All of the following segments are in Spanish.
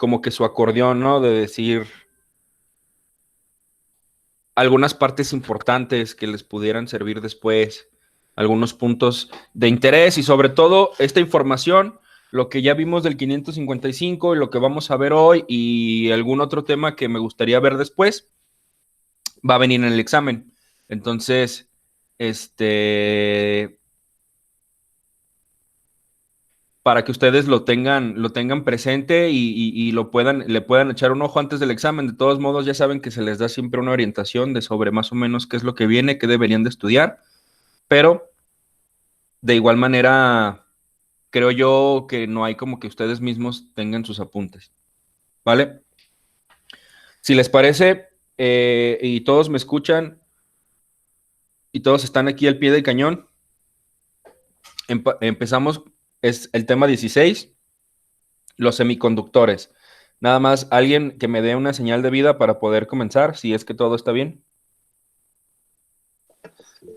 como que su acordeón, ¿no? De decir algunas partes importantes que les pudieran servir después, algunos puntos de interés y sobre todo esta información, lo que ya vimos del 555 y lo que vamos a ver hoy y algún otro tema que me gustaría ver después, va a venir en el examen. Entonces, para que ustedes lo tengan presente y le puedan echar un ojo antes del examen. De todos modos, ya saben que se les da siempre una orientación de sobre más o menos qué es lo que viene, qué deberían de estudiar, pero de igual manera, creo yo que no hay como que ustedes mismos tengan sus apuntes, ¿vale? Si les parece, y todos me escuchan y todos están aquí al pie del cañón, empezamos, es el tema 16, los semiconductores. Nada más, alguien que me dé una señal de vida para poder comenzar, si es que todo está bien.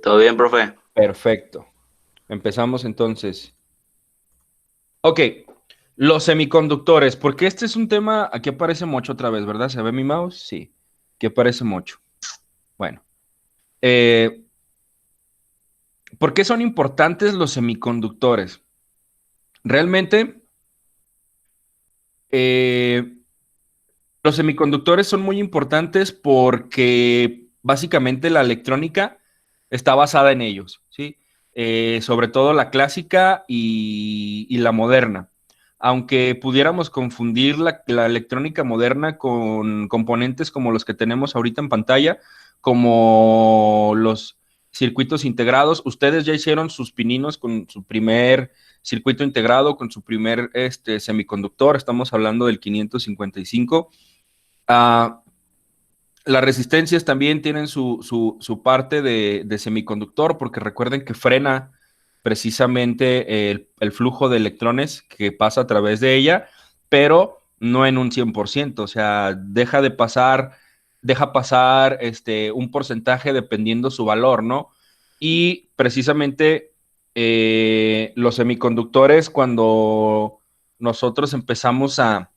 ¿Todo bien, profe? Perfecto. Empezamos entonces. Ok, los semiconductores, porque este es un tema, aquí aparece mucho otra vez, ¿verdad? ¿Se ve mi mouse? Sí, aquí aparece mucho. Bueno, eh, ¿por qué son importantes los semiconductores? Realmente, eh, los semiconductores son muy importantes porque básicamente la electrónica está basada en ellos, ¿sí? Sobre todo la clásica y la moderna. Aunque pudiéramos confundir la electrónica moderna con componentes como los que tenemos ahorita en pantalla, como los circuitos integrados, ustedes ya hicieron sus pininos con su primer circuito integrado, con su primer semiconductor, estamos hablando del 555. Uh, las resistencias también tienen su parte de semiconductor, porque recuerden que frena precisamente el flujo de electrones que pasa a través de ella, pero no en un 100%, o sea, deja pasar un porcentaje dependiendo su valor, ¿no? Y precisamente los semiconductores, cuando nosotros empezamos a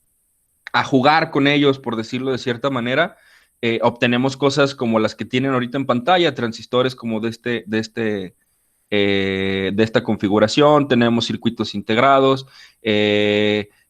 jugar con ellos, por decirlo de cierta manera, obtenemos cosas como las que tienen ahorita en pantalla, transistores como de esta configuración, tenemos circuitos integrados,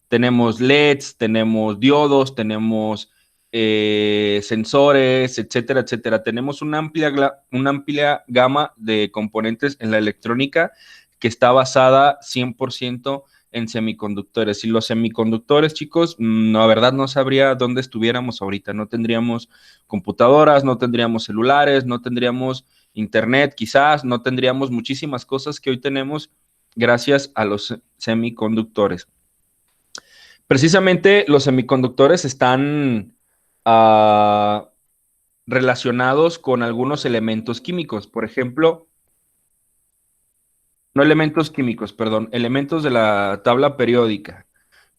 tenemos LEDs, tenemos diodos, tenemos sensores, etcétera, etcétera. Tenemos una amplia gama de componentes en la electrónica que está basada 100% en semiconductores. Y los semiconductores, chicos, la verdad no sabría dónde estuviéramos ahorita. No tendríamos computadoras, no tendríamos celulares, no tendríamos internet, quizás, no tendríamos muchísimas cosas que hoy tenemos gracias a los semiconductores. Precisamente los semiconductores están relacionados con algunos elementos químicos. Por ejemplo, no elementos químicos, perdón, elementos de la tabla periódica.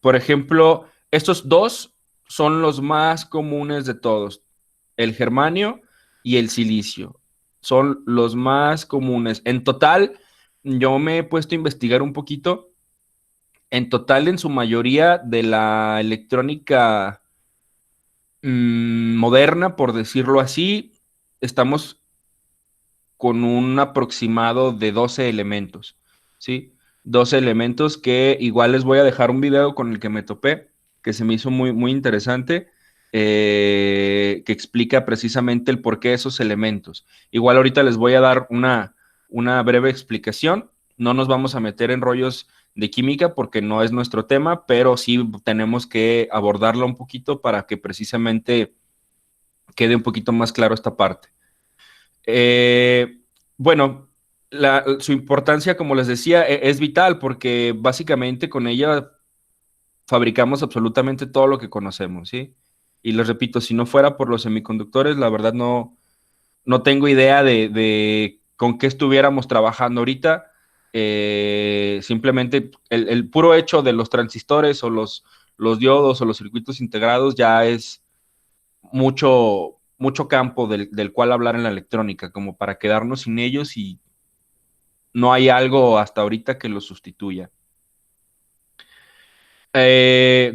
Por ejemplo, estos dos son los más comunes de todos, el germanio y el silicio. Son los más comunes. En total, yo me he puesto a investigar un poquito. En total, en su mayoría de la electrónica moderna, por decirlo así, estamos con un aproximado de 12 elementos, ¿sí? 12 elementos que igual les voy a dejar un video con el que me topé, que se me hizo muy, muy interesante, que explica precisamente el porqué de esos elementos. Igual ahorita les voy a dar una breve explicación. No nos vamos a meter en rollos de química porque no es nuestro tema, pero sí tenemos que abordarlo un poquito para que precisamente quede un poquito más claro esta parte. Eh, bueno, su importancia, como les decía, es vital porque básicamente con ella fabricamos absolutamente todo lo que conocemos, ¿sí? Y les repito, si no fuera por los semiconductores, la verdad no tengo idea de con qué estuviéramos trabajando ahorita. Simplemente el puro hecho de los transistores o los diodos o los circuitos integrados ya es mucho campo del cual hablar en la electrónica, como para quedarnos sin ellos y no hay algo hasta ahorita que lo sustituya.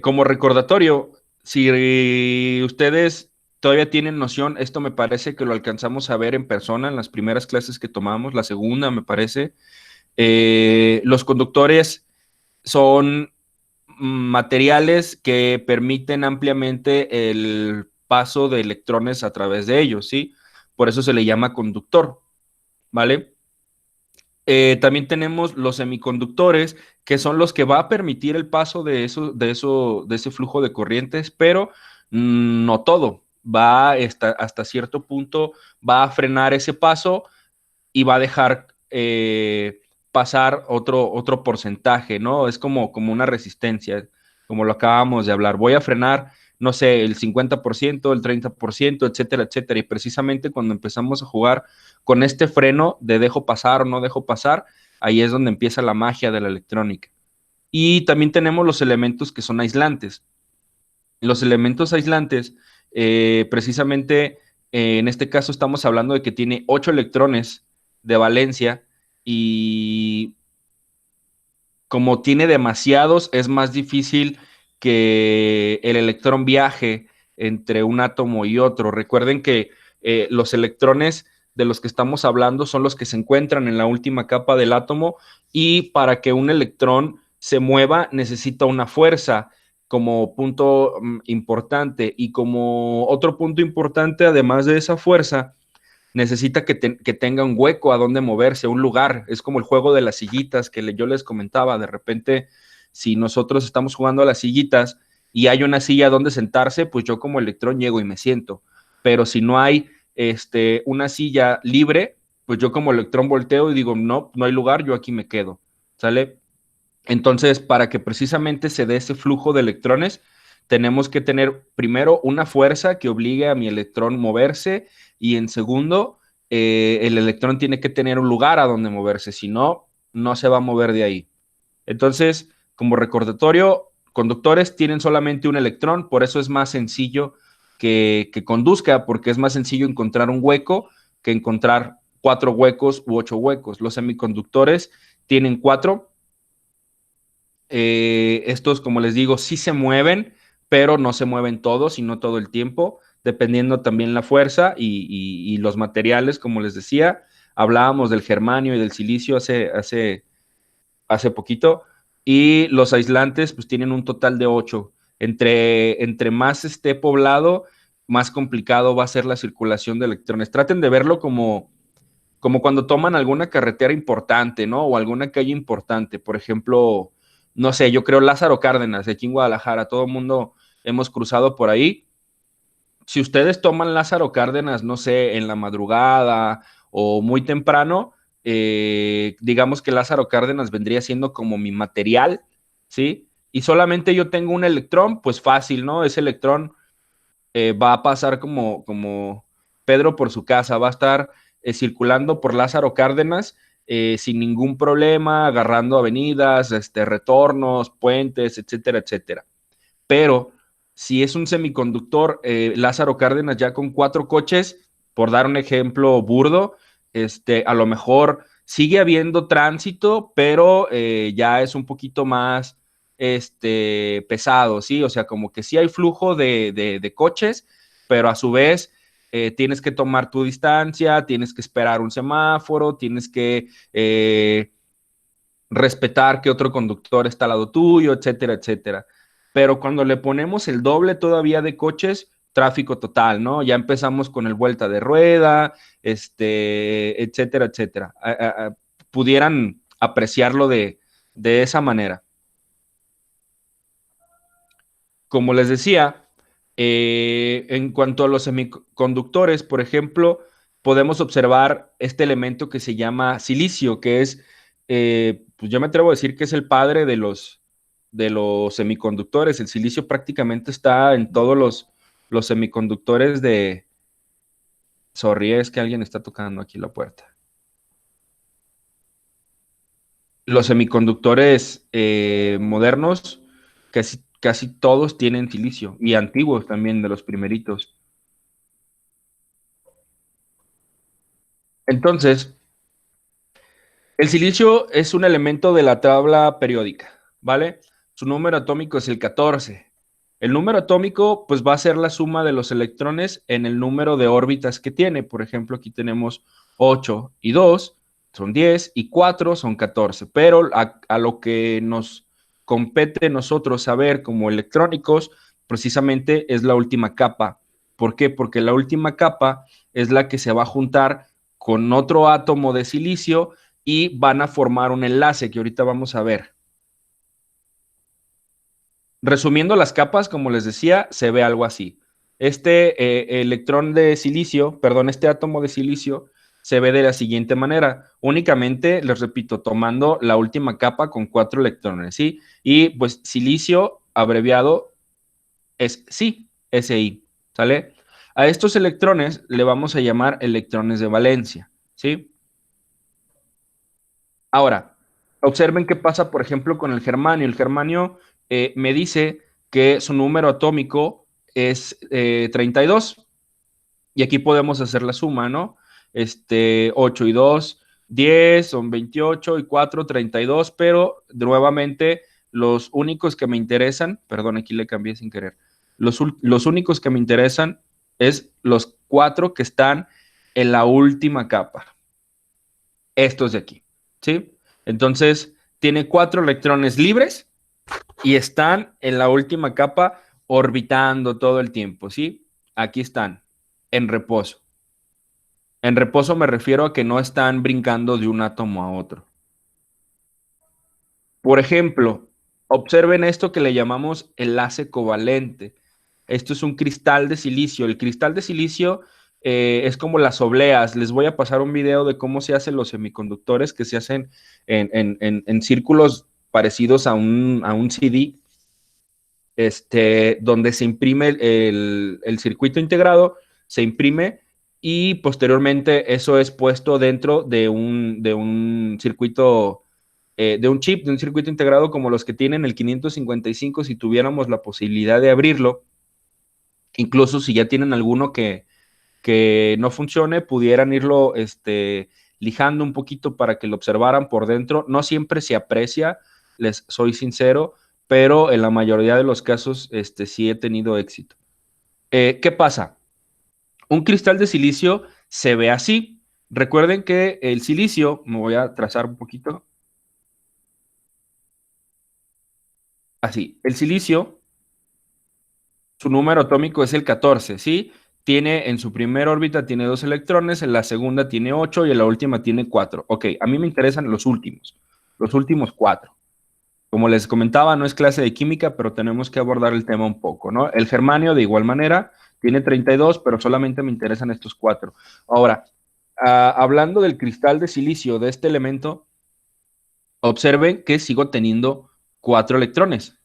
Como recordatorio, si ustedes todavía tienen noción, esto me parece que lo alcanzamos a ver en persona en las primeras clases que tomamos, la segunda me parece, los conductores son materiales que permiten ampliamente el paso de electrones a través de ellos, ¿sí? Por eso se le llama conductor, ¿vale? También tenemos los semiconductores, que son los que va a permitir el paso de ese flujo de corrientes, pero no todo. Va hasta cierto punto, va a frenar ese paso y va a dejar pasar otro porcentaje, ¿no? Es como una resistencia, como lo acabamos de hablar. Voy a frenar, no sé, el 50%, el 30%, etcétera, etcétera. Y precisamente cuando empezamos a jugar con este freno de dejo pasar o no dejo pasar, ahí es donde empieza la magia de la electrónica. Y también tenemos los elementos que son aislantes. Los elementos aislantes, precisamente en este caso estamos hablando de que tiene 8 electrones de valencia y como tiene demasiados, es más difícil que el electrón viaje entre un átomo y otro. Recuerden que los electrones de los que estamos hablando son los que se encuentran en la última capa del átomo y para que un electrón se mueva necesita una fuerza como punto importante y como otro punto importante, además de esa fuerza, necesita que tenga un hueco a donde moverse, un lugar. Es como el juego de las sillitas que yo les comentaba. De repente, si nosotros estamos jugando a las sillitas y hay una silla donde sentarse, pues yo como electrón llego y me siento. Pero si no hay una silla libre, pues yo como electrón volteo y digo, no, no hay lugar, yo aquí me quedo. ¿Sale? Entonces, para que precisamente se dé ese flujo de electrones, tenemos que tener primero una fuerza que obligue a mi electrón moverse y en segundo, el electrón tiene que tener un lugar a donde moverse, si no, no se va a mover de ahí. Entonces, como recordatorio, conductores tienen solamente un electrón, por eso es más sencillo que conduzca, porque es más sencillo encontrar un hueco que encontrar 4 huecos u 8 huecos. Los semiconductores tienen 4. Estos, como les digo, sí se mueven, pero no se mueven todos y no todo el tiempo, dependiendo también la fuerza y los materiales, como les decía. Hablábamos del germanio y del silicio hace poquito, y los aislantes pues tienen un total de 8. Entre más esté poblado, más complicado va a ser la circulación de electrones. Traten de verlo como cuando toman alguna carretera importante, ¿no? O alguna calle importante. Por ejemplo, no sé, yo creo Lázaro Cárdenas, aquí en Guadalajara, todo el mundo hemos cruzado por ahí. Si ustedes toman Lázaro Cárdenas, no sé, en la madrugada o muy temprano, digamos que Lázaro Cárdenas vendría siendo como mi material, ¿sí? Y solamente yo tengo un electrón, pues fácil, ¿no? Ese electrón va a pasar como Pedro por su casa, va a estar circulando por Lázaro Cárdenas sin ningún problema, agarrando avenidas, retornos, puentes, etcétera, etcétera. Pero si es un semiconductor, Lázaro Cárdenas ya con 4 coches, por dar un ejemplo burdo, a lo mejor sigue habiendo tránsito, pero ya es un poquito más pesado, ¿sí? O sea, como que sí hay flujo de coches, pero a su vez tienes que tomar tu distancia, tienes que esperar un semáforo, tienes que respetar que otro conductor está al lado tuyo, etcétera, etcétera. Pero cuando le ponemos el doble todavía de coches, tráfico total, ¿no? Ya empezamos con el vuelta de rueda, etcétera, etcétera. Pudieran apreciarlo de esa manera. Como les decía, en cuanto a los semiconductores, por ejemplo, podemos observar este elemento que se llama silicio, que es, pues yo me atrevo a decir que es el padre de los semiconductores. El silicio prácticamente está en todos los semiconductores de... Sorry, es que alguien está tocando aquí la puerta. Los semiconductores modernos, casi todos tienen silicio, y antiguos también, de los primeritos. Entonces, el silicio es un elemento de la tabla periódica, ¿vale? su número atómico es el 14. El número atómico, pues va a ser la suma de los electrones en el número de órbitas que tiene. Por ejemplo, aquí tenemos 8 y 2 son 10 y 4 son 14. Pero a lo que nos compete nosotros saber como electrónicos, precisamente es la última capa. ¿Por qué? Porque la última capa es la que se va a juntar con otro átomo de silicio y van a formar un enlace que ahorita vamos a ver. Resumiendo las capas, como les decía, se ve algo así. Este electrón de silicio, perdón, este átomo de silicio se ve de la siguiente manera. Únicamente, les repito, tomando la última capa con 4 electrones, ¿sí? Y pues silicio abreviado es Si, ¿sale? A estos electrones le vamos a llamar electrones de valencia, ¿sí? Ahora, observen qué pasa, por ejemplo, con el germanio. El germanio me dice que su número atómico es 32. Y aquí podemos hacer la suma, ¿no? 8 y 2, 10, son 28 y 4, 32, pero nuevamente los únicos que me interesan, perdón, aquí le cambié sin querer, los únicos que me interesan es los 4 que están en la última capa, estos de aquí, ¿sí? Entonces, tiene 4 electrones libres y están en la última capa orbitando todo el tiempo, ¿sí? Aquí están, en reposo. En reposo me refiero a que no están brincando de un átomo a otro. Por ejemplo, observen esto que le llamamos enlace covalente. Esto es un cristal de silicio. El cristal de silicio es como las obleas. Les voy a pasar un video de cómo se hacen los semiconductores que se hacen en círculos parecidos a un CD, donde se imprime el circuito integrado, se imprime y posteriormente eso es puesto dentro de un circuito, de un chip, de un circuito integrado como los que tienen el 555, si tuviéramos la posibilidad de abrirlo, incluso si ya tienen alguno que no funcione, pudieran irlo lijando un poquito para que lo observaran por dentro. No siempre se aprecia, les soy sincero, pero en la mayoría de los casos sí he tenido éxito. ¿Qué pasa? Un cristal de silicio se ve así. Recuerden que el silicio, me voy a trazar un poquito, así, el silicio, su número atómico es el 14, ¿sí? Tiene en su primera órbita tiene 2 electrones, en la segunda tiene 8 y en la última tiene 4. Ok, a mí me interesan los últimos 4. Como les comentaba, no es clase de química, pero tenemos que abordar el tema un poco, ¿no? El germanio, de igual manera, tiene 32, pero solamente me interesan estos 4. Ahora, hablando del cristal de silicio de este elemento, observen que sigo teniendo 4 electrones.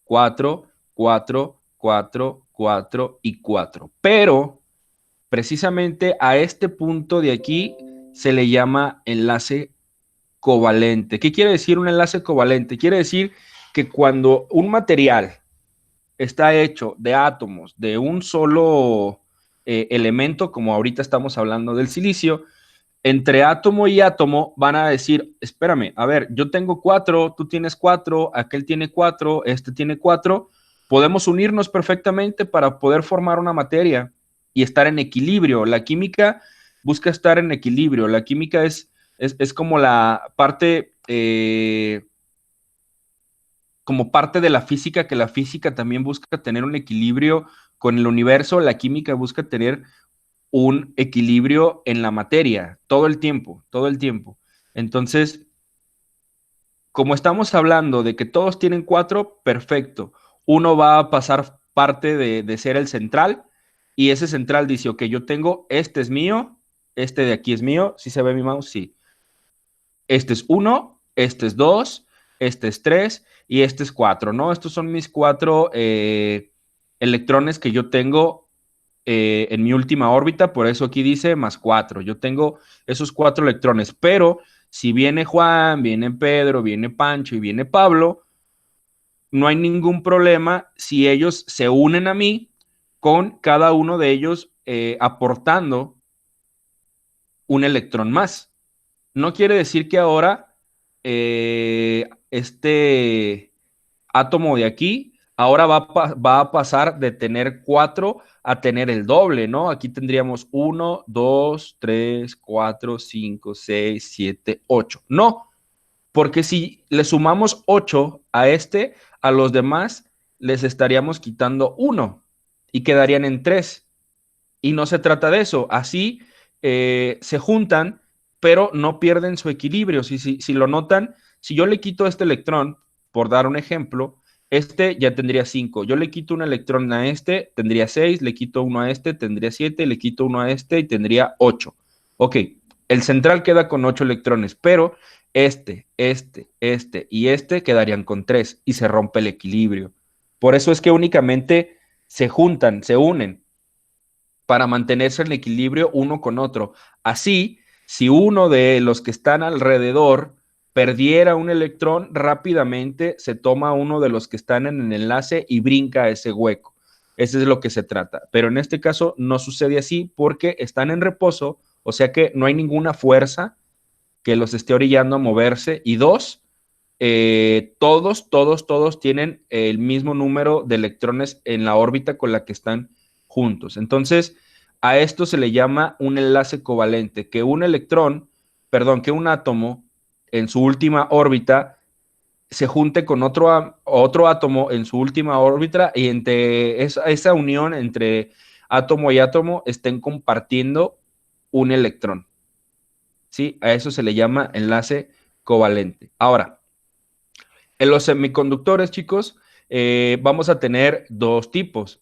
4, 4, 4, 4 y 4. Pero precisamente a este punto de aquí se le llama enlace covalente. ¿Qué quiere decir un enlace covalente? Quiere decir que cuando un material está hecho de átomos de un solo elemento, como ahorita estamos hablando del silicio, entre átomo y átomo van a decir, espérame, a ver, yo tengo 4, tú tienes 4, aquel tiene 4, este tiene 4, podemos unirnos perfectamente para poder formar una materia y estar en equilibrio. La química busca estar en equilibrio. La química es como la parte, como parte de la física, que la física también busca tener un equilibrio con el universo. La química busca tener un equilibrio en la materia todo el tiempo, todo el tiempo. Entonces, como estamos hablando de que todos tienen 4, perfecto. Uno va a pasar parte de ser el central y ese central dice, ok, yo tengo, este es mío, este de aquí es mío, ¿sí se ve mi mouse? Sí. Este es 1, este es 2, este es 3 y este es 4, ¿no? Estos son mis 4 electrones que yo tengo en mi última órbita, por eso aquí dice más 4. Yo tengo esos 4 electrones, pero si viene Juan, viene Pedro, viene Pancho y viene Pablo, no hay ningún problema si ellos se unen a mí con cada uno de ellos aportando un electrón más. No quiere decir que ahora átomo de aquí, ahora va a pasar de tener 4 a tener el doble, ¿no? Aquí tendríamos 1, 2, 3, 4, 5, 6, 7, 8. No, porque si le sumamos 8 a a los demás les estaríamos quitando 1 y quedarían en 3. Y no se trata de eso. Así se juntan, pero no pierden su equilibrio. Si lo notan, si yo le quito este electrón, por dar un ejemplo, este ya tendría 5. Yo le quito un electrón a este, tendría 6. Le quito uno a este, tendría 7. Le quito uno a este y tendría 8. Ok, el central queda con 8 electrones, pero y este quedarían con 3 y se rompe el equilibrio. Por eso es que únicamente se juntan, se unen para mantenerse en equilibrio uno con otro. Así, si uno de los que están alrededor perdiera un electrón, rápidamente se toma uno de los que están en el enlace y brinca a ese hueco. Ese es lo que se trata. Pero en este caso no sucede así porque están en reposo, o sea que no hay ninguna fuerza que los esté orillando a moverse. Y dos, todos tienen el mismo número de electrones en la órbita con la que están juntos. Entonces, a esto se le llama un enlace covalente, que un electrón, perdón, que un átomo en su última órbita se junte con otro átomo en su última órbita y entre esa unión entre átomo y átomo estén compartiendo un electrón. ¿Sí? A eso se le llama enlace covalente. Ahora, en los semiconductores, chicos, vamos a tener dos tipos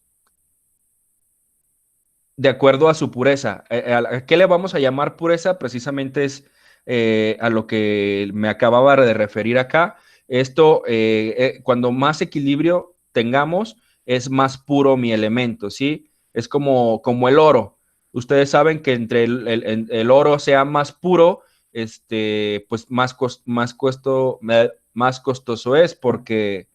de acuerdo a su pureza. ¿A qué le vamos a llamar pureza? Precisamente es a lo que me acababa de referir acá. Esto, cuando más equilibrio tengamos, es más puro mi elemento, ¿sí? Es como el oro. Ustedes saben que entre el oro sea más puro, pues más costoso es porque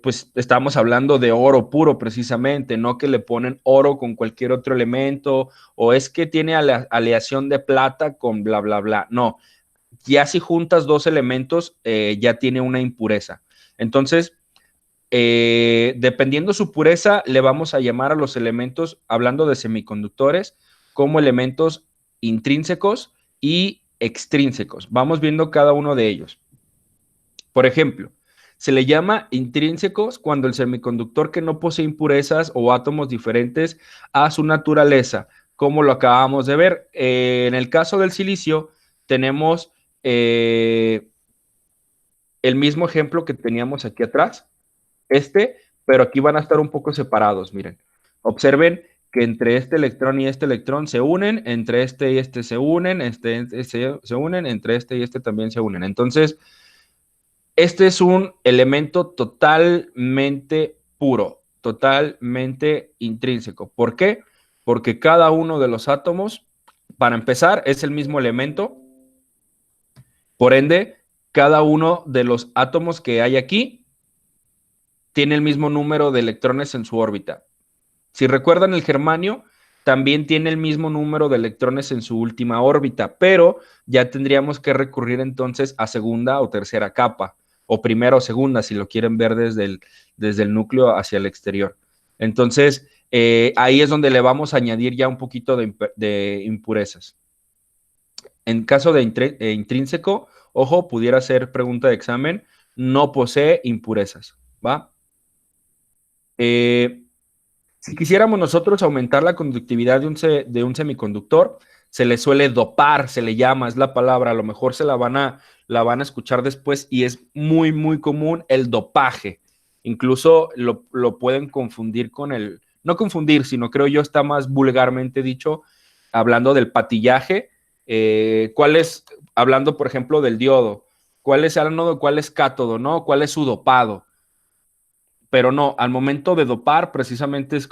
pues estamos hablando de oro puro precisamente, no que le ponen oro con cualquier otro elemento o es que tiene aleación de plata con bla, bla, bla. No, ya si juntas dos elementos, ya tiene una impureza. Entonces, dependiendo su pureza, le vamos a llamar a los elementos, hablando de semiconductores, como elementos intrínsecos y extrínsecos. Vamos viendo cada uno de ellos. Por ejemplo, se le llama intrínsecos cuando el semiconductor que no posee impurezas o átomos diferentes a su naturaleza, como lo acabamos de ver. En el caso del silicio, tenemos el mismo ejemplo que teníamos aquí atrás, pero aquí van a estar un poco separados, miren. Observen que entre este electrón y este electrón se unen, entre este y este se unen, se unen, entre este y este también se unen. Entonces, este es un elemento totalmente puro, totalmente intrínseco. ¿Por qué? Porque cada uno de los átomos, para empezar, es el mismo elemento. Por ende, cada uno de los átomos que hay aquí tiene el mismo número de electrones en su órbita. Si recuerdan, el germanio también tiene el mismo número de electrones en su última órbita, pero ya tendríamos que recurrir entonces a segunda o tercera capa, o primera o segunda, si lo quieren ver desde el núcleo hacia el exterior. Entonces, ahí es donde le vamos a añadir ya un poquito de impurezas. En caso de intrínseco, ojo, pudiera ser pregunta de examen, no posee impurezas, ¿va? Si quisiéramos nosotros aumentar la conductividad de un semiconductor, se le suele dopar, se le llama, es la palabra, a lo mejor la van a escuchar después y es muy, muy común el dopaje. Incluso lo pueden confundir con no confundir, sino creo yo está más vulgarmente dicho, hablando del patillaje. Hablando por ejemplo del diodo, ¿cuál es ánodo, cuál es cátodo, no? ¿Cuál es su dopado? Pero no, al momento de dopar precisamente es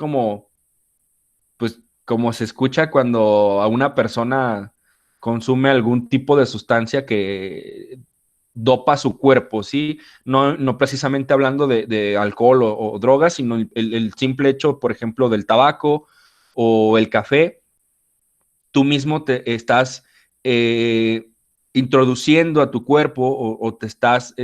pues, como se escucha cuando a una persona consume algún tipo de sustancia que dopa su cuerpo, ¿sí? No precisamente hablando de alcohol o drogas, sino el simple hecho, por ejemplo, del tabaco o el café, tú mismo te estás introduciendo a tu cuerpo o te estás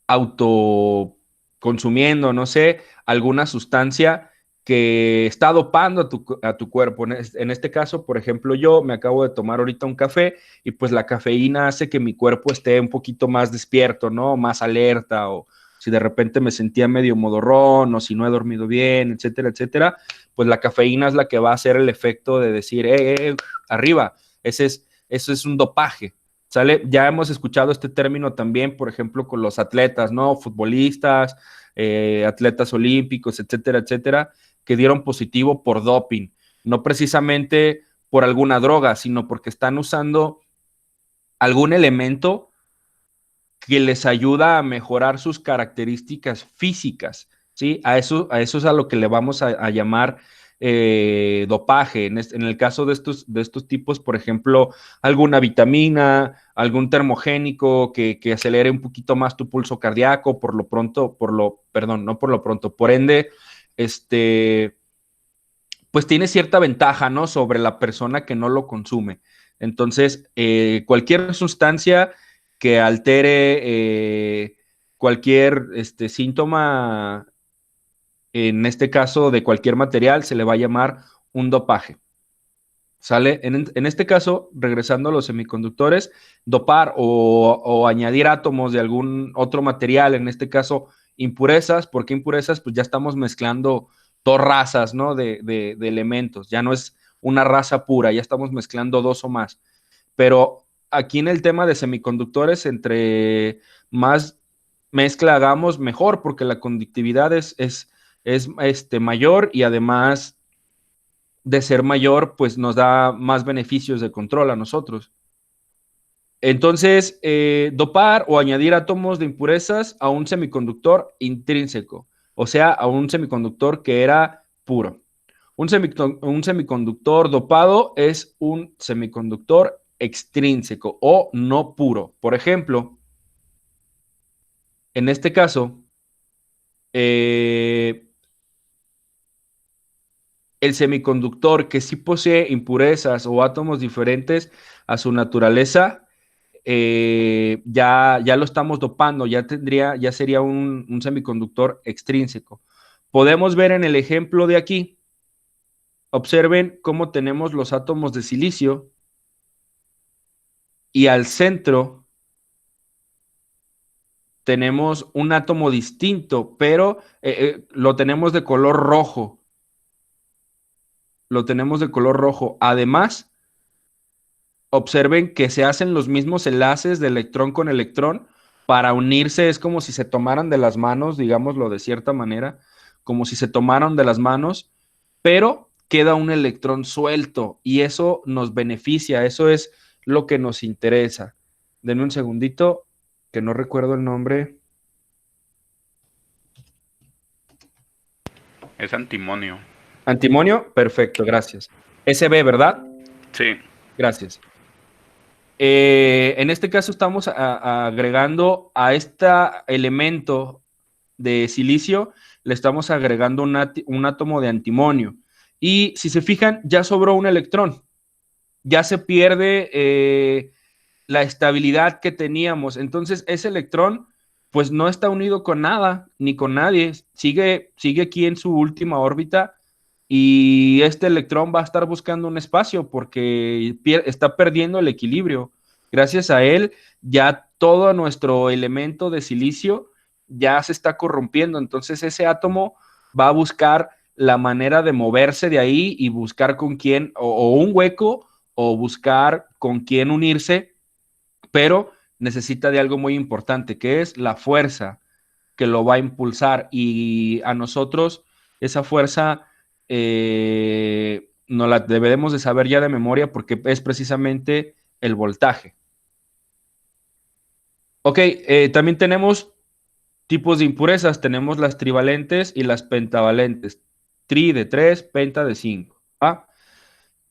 autoconsumiendo, no sé, alguna sustancia que está dopando a tu cuerpo. En este caso, por ejemplo, yo me acabo de tomar ahorita un café y pues la cafeína hace que mi cuerpo esté un poquito más despierto, ¿no? Más alerta, o si de repente me sentía medio modorrón o si no he dormido bien, etcétera, etcétera, pues la cafeína es la que va a hacer el efecto de decir, arriba, eso es un dopaje. ¿Sale? Ya hemos escuchado este término también, por ejemplo, con los atletas, ¿no? Futbolistas, atletas olímpicos, etcétera, etcétera, que dieron positivo por doping. No precisamente por alguna droga, sino porque están usando algún elemento que les ayuda a mejorar sus características físicas, ¿sí? A eso es a lo que le vamos a llamar dopaje. En el caso de estos tipos, por ejemplo, alguna vitamina, algún termogénico que acelere un poquito más tu pulso cardíaco, por ende, pues tiene cierta ventaja, ¿no? Sobre la persona que no lo consume. Entonces, cualquier sustancia que altere cualquier síntoma, en este caso de cualquier material, se le va a llamar un dopaje. ¿Sale? En este caso, regresando a los semiconductores, dopar o añadir átomos de algún otro material, en este caso impurezas. ¿Por qué impurezas? Pues ya estamos mezclando dos razas, ¿no? De elementos, ya no es una raza pura, ya estamos mezclando dos o más. Pero aquí en el tema de semiconductores, entre más mezcla hagamos, mejor, porque la conductividad es mayor, y además de ser mayor, pues nos da más beneficios de control a nosotros. Entonces, dopar o añadir átomos de impurezas a un semiconductor intrínseco, o sea, a un semiconductor que era puro. Un semiconductor dopado es un semiconductor extrínseco o no puro. Por ejemplo, en este caso, el semiconductor que sí posee impurezas o átomos diferentes a su naturaleza, ya lo estamos dopando, ya sería un semiconductor extrínseco. Podemos ver en el ejemplo de aquí, observen cómo tenemos los átomos de silicio y al centro tenemos un átomo distinto, pero lo tenemos de color rojo. Lo tenemos de color rojo. Además, observen que se hacen los mismos enlaces de electrón con electrón para unirse. Es como si se tomaran de las manos, digámoslo de cierta manera, como si se tomaran de las manos, pero queda un electrón suelto y eso nos beneficia, eso es lo que nos interesa. Denme un segundito, que no recuerdo el nombre. Es antimonio. Antimonio, perfecto, gracias. SB, ¿verdad? Sí. Gracias. En este caso estamos agregando a este elemento de silicio, le estamos agregando un átomo de antimonio. Y si se fijan, ya sobró un electrón. Ya se pierde la estabilidad que teníamos. Entonces, ese electrón, pues no está unido con nada, ni con nadie. Sigue aquí en su última órbita, y este electrón va a estar buscando un espacio porque está perdiendo el equilibrio. Gracias a él, ya todo nuestro elemento de silicio ya se está corrompiendo. Entonces ese átomo va a buscar la manera de moverse de ahí y buscar con quién, o un hueco, o buscar con quién unirse, pero necesita de algo muy importante, que es la fuerza que lo va a impulsar. Y a nosotros esa fuerza no la debemos de saber ya de memoria, porque es precisamente el voltaje. Ok, también tenemos tipos de impurezas. Tenemos las trivalentes y las pentavalentes. Tri de 3, penta de 5. ¿Ah?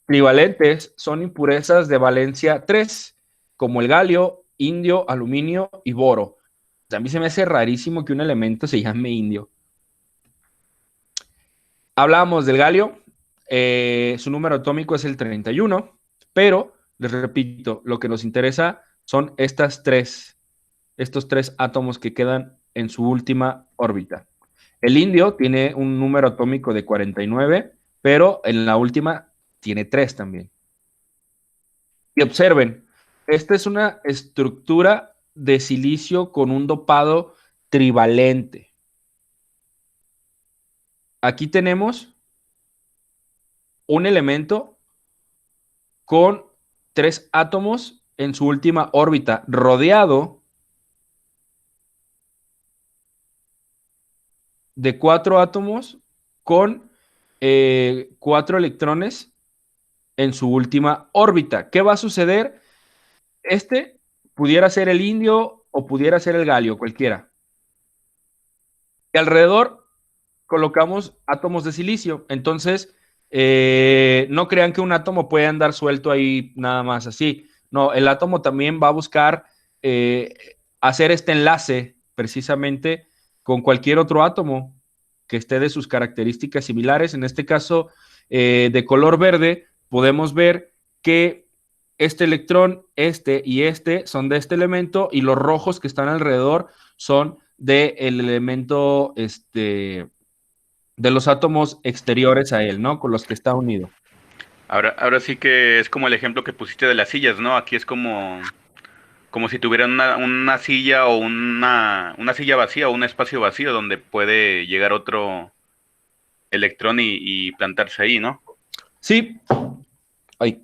Trivalentes son impurezas de valencia 3, como el galio, indio, aluminio y boro. A mí se me hace rarísimo que un elemento se llame indio. Hablábamos del galio, su número atómico es el 31, pero les repito, lo que nos interesa son estas tres estos 3 átomos que quedan en su última órbita. El indio tiene un número atómico de 49, pero en la última tiene 3 también. Y observen, esta es una estructura de silicio con un dopado trivalente. Aquí tenemos un elemento con 3 átomos en su última órbita, rodeado de 4 átomos con 4 electrones en su última órbita. ¿Qué va a suceder? Este pudiera ser el indio o pudiera ser el galio, cualquiera. Y alrededor colocamos átomos de silicio. Entonces, no crean que un átomo puede andar suelto ahí nada más así. No, el átomo también va a buscar hacer este enlace precisamente con cualquier otro átomo que esté de sus características similares. En este caso, de color verde, podemos ver que este electrón, este y este son de este elemento y los rojos que están alrededor son del elemento, de los átomos exteriores a él, ¿no? Con los que está unido. Ahora sí que es como el ejemplo que pusiste de las sillas, ¿no? Aquí es como si tuvieran una silla o una silla vacía o un espacio vacío donde puede llegar otro electrón y plantarse ahí, ¿no? Sí, ay,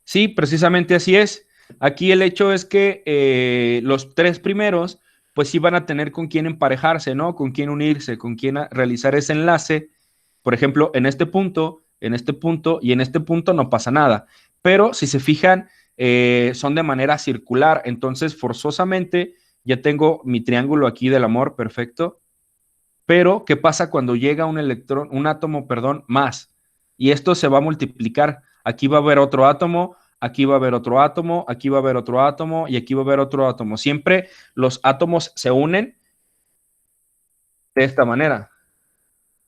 sí, precisamente así es. Aquí el hecho es que los 3 primeros, pues sí van a tener con quién emparejarse, ¿no? Con quién unirse, con quién realizar ese enlace. Por ejemplo, en este punto, en este punto y en este punto no pasa nada. Pero si se fijan, son de manera circular. Entonces, forzosamente, ya tengo mi triángulo aquí del amor, perfecto. Pero, ¿qué pasa cuando llega un electrón, un átomo, perdón, más? Y esto se va a multiplicar. Aquí va a haber otro átomo, aquí va a haber otro átomo, aquí va a haber otro átomo y aquí va a haber otro átomo. Siempre los átomos se unen de esta manera,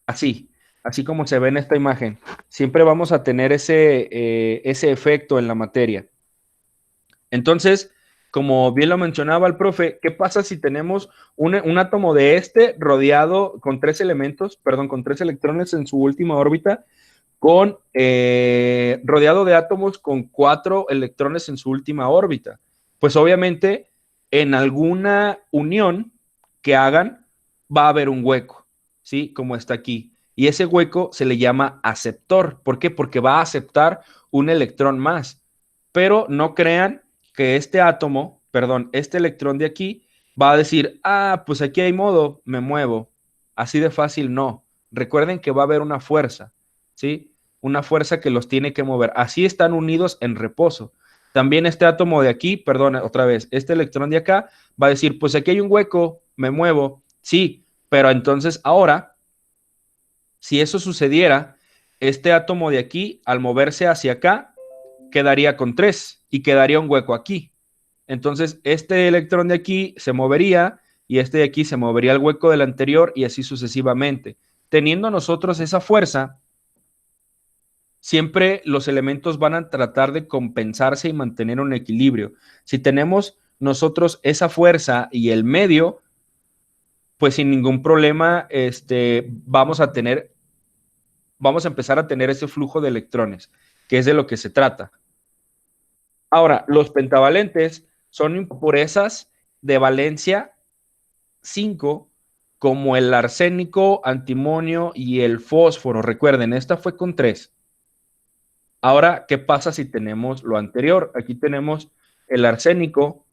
así, así como se ve en esta imagen. Siempre vamos a tener ese efecto en la materia. Entonces, como bien lo mencionaba el profe, ¿qué pasa si tenemos un átomo de este rodeado con 3 elementos, perdón, con 3 electrones en su última órbita, con rodeado de átomos con 4 electrones en su última órbita? Pues obviamente en alguna unión que hagan va a haber un hueco, ¿sí? Como está aquí. Y ese hueco se le llama aceptor. ¿Por qué? Porque va a aceptar un electrón más. Pero no crean que este átomo, perdón, este electrón de aquí va a decir, ah, pues aquí hay modo, me muevo. Así de fácil no. Recuerden que va a haber una fuerza, ¿sí? Una fuerza que los tiene que mover. Así están unidos en reposo. También este átomo de aquí, perdón, otra vez, este electrón de acá va a decir, pues aquí hay un hueco, me muevo. Sí, pero entonces ahora, si eso sucediera, este átomo de aquí, al moverse hacia acá, quedaría con 3 y quedaría un hueco aquí. Entonces, este electrón de aquí se movería y este de aquí se movería al hueco del anterior y así sucesivamente. Teniendo nosotros esa fuerza, siempre los elementos van a tratar de compensarse y mantener un equilibrio. Si tenemos nosotros esa fuerza y el medio, pues sin ningún problema, vamos a empezar a tener ese flujo de electrones, que es de lo que se trata. Ahora, los pentavalentes son impurezas de valencia 5, como el arsénico, antimonio y el fósforo. Recuerden, esta fue con 3. Ahora, ¿qué pasa si tenemos lo anterior? Aquí tenemos el arsénico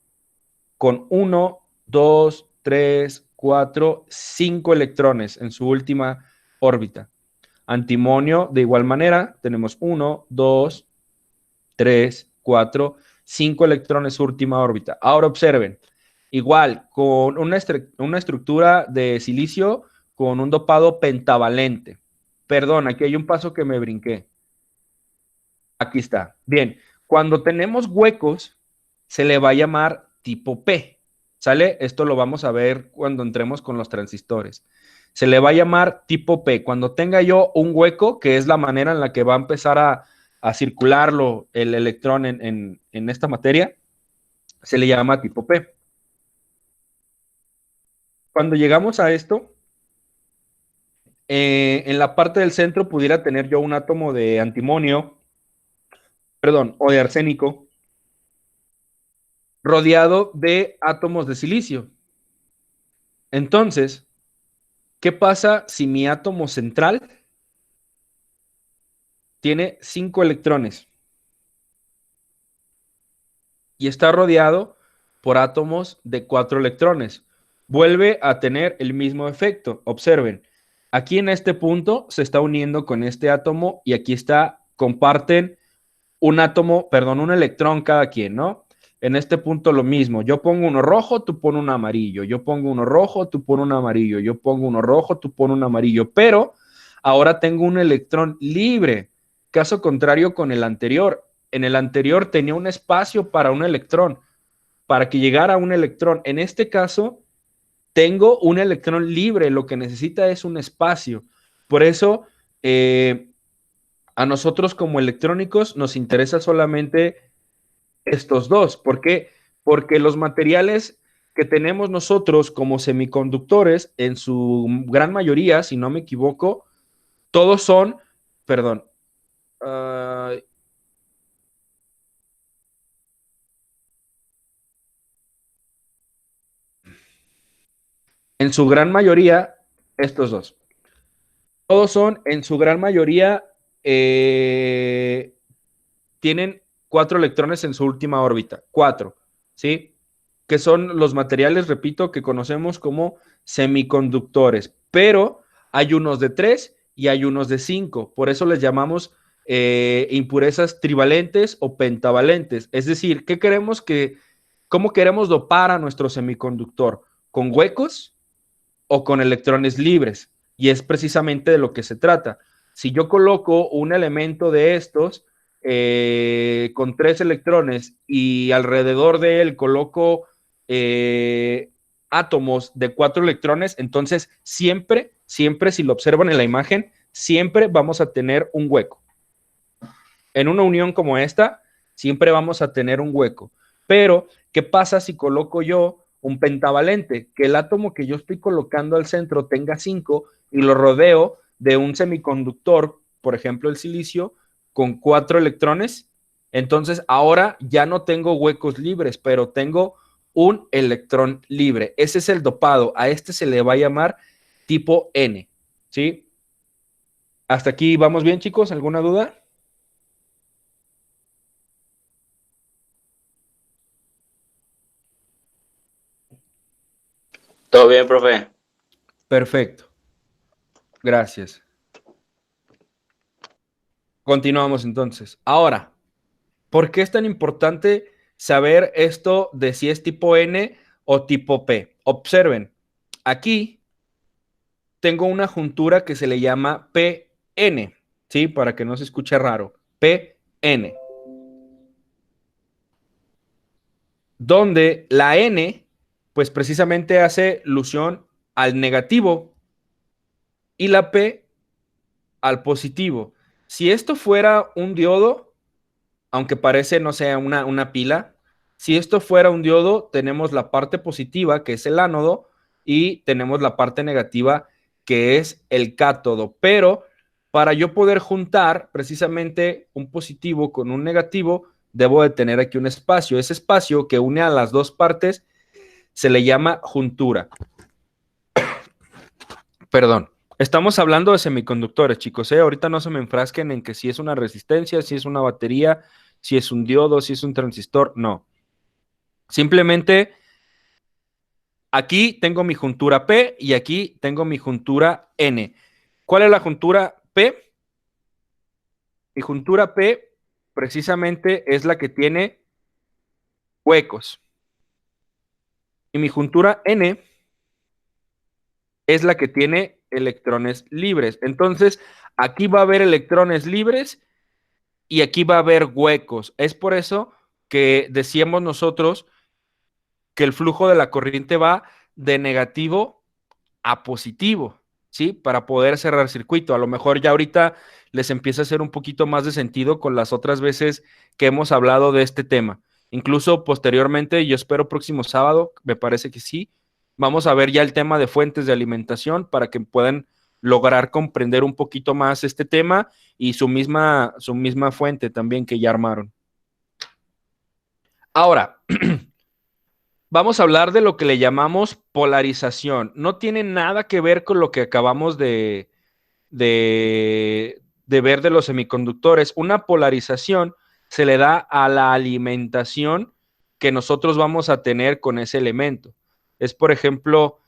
con 1, 2, 3, 4, 5 electrones en su última órbita. Antimonio, de igual manera, tenemos 1, 2, 3, 4, 5 electrones su última órbita. Ahora observen, igual, con una estructura de silicio con un dopado pentavalente. Perdón, aquí hay un paso que me brinqué. Aquí está. Bien, cuando tenemos huecos, se le va a llamar tipo P. ¿Sale? Esto lo vamos a ver cuando entremos con los transistores. Se le va a llamar tipo P. Cuando tenga yo un hueco, que es la manera en la que va a empezar a circularlo el electrón en esta materia, se le llama tipo P. Cuando llegamos a esto, en la parte del centro pudiera tener yo un átomo de antimonio, perdón, o de arsénico, rodeado de átomos de silicio. Entonces, ¿qué pasa si mi átomo central tiene 5 electrones y está rodeado por átomos de 4 electrones? Vuelve a tener el mismo efecto. Observen, aquí en este punto se está uniendo con este átomo y aquí está, comparten un átomo, perdón, un electrón cada quien, ¿no? En este punto lo mismo, yo pongo uno rojo, tú pones un amarillo, yo pongo uno rojo, tú pones un amarillo, yo pongo uno rojo, tú pones un amarillo, pero ahora tengo un electrón libre, caso contrario con el anterior. En el anterior tenía un espacio para un electrón, para que llegara un electrón. En este caso, tengo un electrón libre, lo que necesita es un espacio. Por eso, a nosotros como electrónicos nos interesa solamente estos dos. ¿Por qué? Porque los materiales que tenemos nosotros como semiconductores, en su gran mayoría, si no me equivoco, todos son, perdón, en su gran mayoría, estos dos. Todos son, en su gran mayoría, tienen 4 electrones en su última órbita. 4, ¿sí? Que son los materiales, repito, que conocemos como semiconductores, pero hay unos de 3 y hay unos de 5, por eso les llamamos impurezas trivalentes o pentavalentes. Es decir, ¿qué queremos cómo queremos dopar a nuestro semiconductor? ¿Con huecos o con electrones libres? Y es precisamente de lo que se trata. Si yo coloco un elemento de estos con 3 electrones y alrededor de él coloco átomos de 4 electrones, entonces siempre, siempre, si lo observan en la imagen, siempre vamos a tener un hueco. En una unión como esta, siempre vamos a tener un hueco. Pero, ¿qué pasa si coloco yo un pentavalente? Que el átomo que yo estoy colocando al centro tenga 5 y lo rodeo de un semiconductor, por ejemplo el silicio, con 4 electrones. Entonces, ahora ya no tengo huecos libres, pero tengo un electrón libre. Ese es el dopado. A este se le va a llamar tipo N. ¿Sí? ¿Hasta aquí vamos bien, chicos? ¿Alguna duda? Todo bien, profe. Perfecto. Gracias. Continuamos entonces. Ahora, ¿por qué es tan importante saber esto de si es tipo N o tipo P? Observen, aquí tengo una juntura que se le llama PN, ¿sí? Para que no se escuche raro. PN. Donde la N, pues precisamente hace alusión al negativo y la P al positivo. Si esto fuera un diodo, aunque parece, no sé, una pila, si esto fuera un diodo, tenemos la parte positiva, que es el ánodo, y tenemos la parte negativa, que es el cátodo. Pero para yo poder juntar precisamente un positivo con un negativo, debo de tener aquí un espacio. Ese espacio que une a las dos partes se le llama juntura. Perdón. Estamos hablando de semiconductores, chicos, ¿eh? Ahorita no se me enfrasquen en que si es una resistencia, si es una batería, si es un diodo, si es un transistor, no. Simplemente aquí tengo mi juntura P y aquí tengo mi juntura N. ¿Cuál es la juntura P? Mi juntura P precisamente es la que tiene huecos. Y mi juntura N es la que tiene electrones libres. Entonces, aquí va a haber electrones libres y aquí va a haber huecos. Es por eso que decíamos nosotros que el flujo de la corriente va de negativo a positivo, ¿sí? Para poder cerrar circuito. A lo mejor ya ahorita les empieza a hacer un poquito más de sentido con las otras veces que hemos hablado de este tema. Incluso posteriormente, yo espero próximo sábado, me parece que sí, Vamos a ver ya el tema de fuentes de alimentación para que puedan lograr comprender un poquito más este tema y su misma fuente también que ya armaron. Ahora, vamos a hablar de lo que le llamamos polarización. No tiene nada que ver con lo que acabamos de ver de los semiconductores. Una polarización se le da a la alimentación que nosotros vamos a tener con ese elemento. Es, por ejemplo,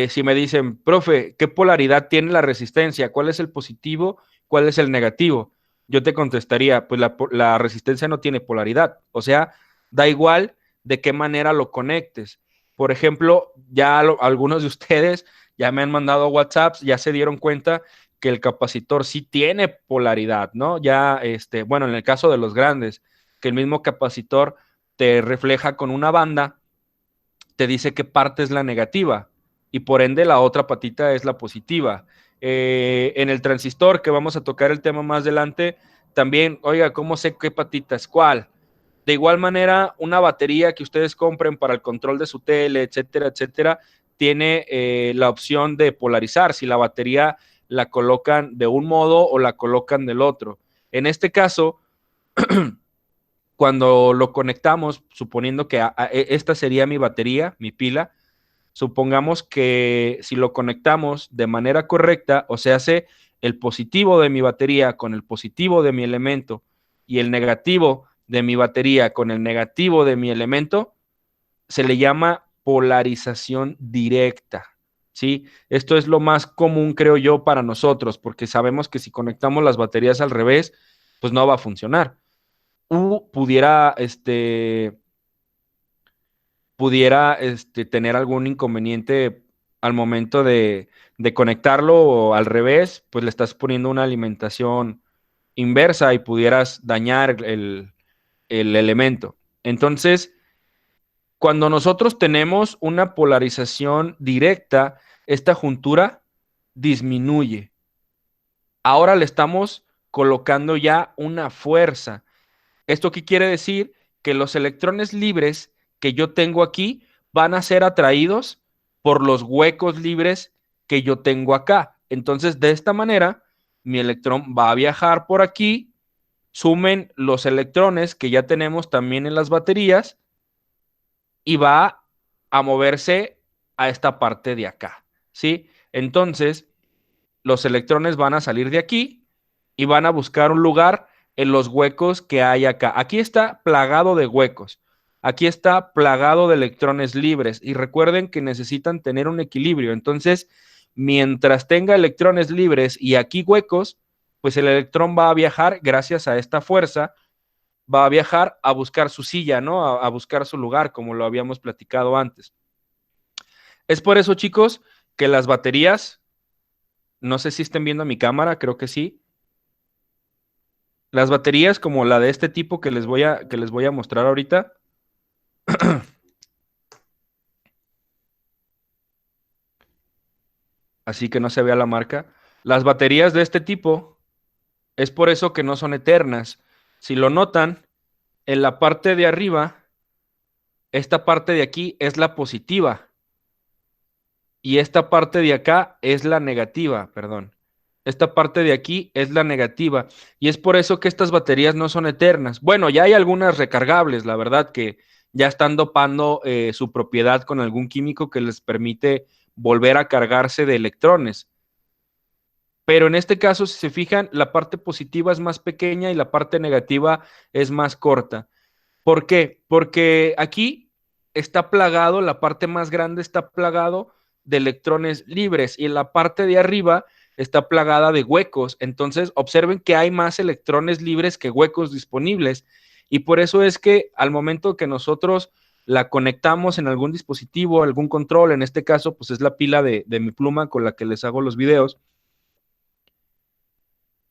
si me dicen, profe, ¿qué polaridad tiene la resistencia? ¿Cuál es el positivo? ¿Cuál es el negativo? Yo te contestaría, pues la resistencia no tiene polaridad. O sea, da igual de qué manera lo conectes. Por ejemplo, ya algunos de ustedes ya me han mandado WhatsApps, ya se dieron cuenta que el capacitor sí tiene polaridad, ¿no? Ya, bueno, en el caso de los grandes, que el mismo capacitor te refleja con una banda, te dice qué parte es la negativa y por ende la otra patita es la positiva. En el transistor, que vamos a tocar el tema más adelante, también, oiga, ¿cómo sé qué patita es cuál? De igual manera, una batería que ustedes compren para el control de su tele, etcétera, etcétera, tiene la opción de polarizar si la batería la colocan de un modo o la colocan del otro. En este caso, cuando lo conectamos, suponiendo que esta sería mi batería, mi pila, supongamos que si lo conectamos de manera correcta, o sea, hace el positivo de mi batería con el positivo de mi elemento y el negativo de mi batería con el negativo de mi elemento, se le llama polarización directa. ¿Sí? Esto es lo más común, creo yo, para nosotros, porque sabemos que si conectamos las baterías al revés, pues no va a funcionar. Pudiera, tener algún inconveniente al momento de conectarlo o al revés, pues le estás poniendo una alimentación inversa y pudieras dañar el elemento. Entonces, cuando nosotros tenemos una polarización directa, esta juntura disminuye. Ahora le estamos colocando ya una fuerza. ¿Esto qué quiere decir? Que los electrones libres que yo tengo aquí van a ser atraídos por los huecos libres que yo tengo acá. Entonces, de esta manera, mi electrón va a viajar por aquí, sumen los electrones que ya tenemos también en las baterías y va a moverse a esta parte de acá, ¿sí? Entonces, los electrones van a salir de aquí y van a buscar un lugar en los huecos que hay acá. Aquí está plagado de huecos. Aquí está plagado de electrones libres. Y recuerden que necesitan tener un equilibrio. Entonces, mientras tenga electrones libres y aquí huecos, pues el electrón va a viajar gracias a esta fuerza, va a viajar a buscar su silla, ¿no? A buscar su lugar, como lo habíamos platicado antes. Es por eso, chicos, que las baterías, no sé si estén viendo mi cámara, creo que sí. Las baterías como la de este tipo que les voy a mostrar ahorita. Así que no se vea la marca. Las baterías de este tipo es por eso que no son eternas. Si lo notan, en la parte de arriba, esta parte de aquí es la positiva y esta parte de acá es la negativa, perdón. Esta parte de aquí es la negativa y es por eso que estas baterías no son eternas. Bueno, ya hay algunas recargables, la verdad, que ya están dopando su propiedad con algún químico que les permite volver a cargarse de electrones. Pero en este caso, si se fijan, la parte positiva es más pequeña y la parte negativa es más corta. ¿Por qué? Porque aquí está plagado, la parte más grande está plagado de electrones libres y la parte de arriba está plagada de huecos. Entonces, observen que hay más electrones libres que huecos disponibles. Y por eso es que al momento que nosotros la conectamos en algún dispositivo, algún control, en este caso, pues es la pila de mi pluma con la que les hago los videos.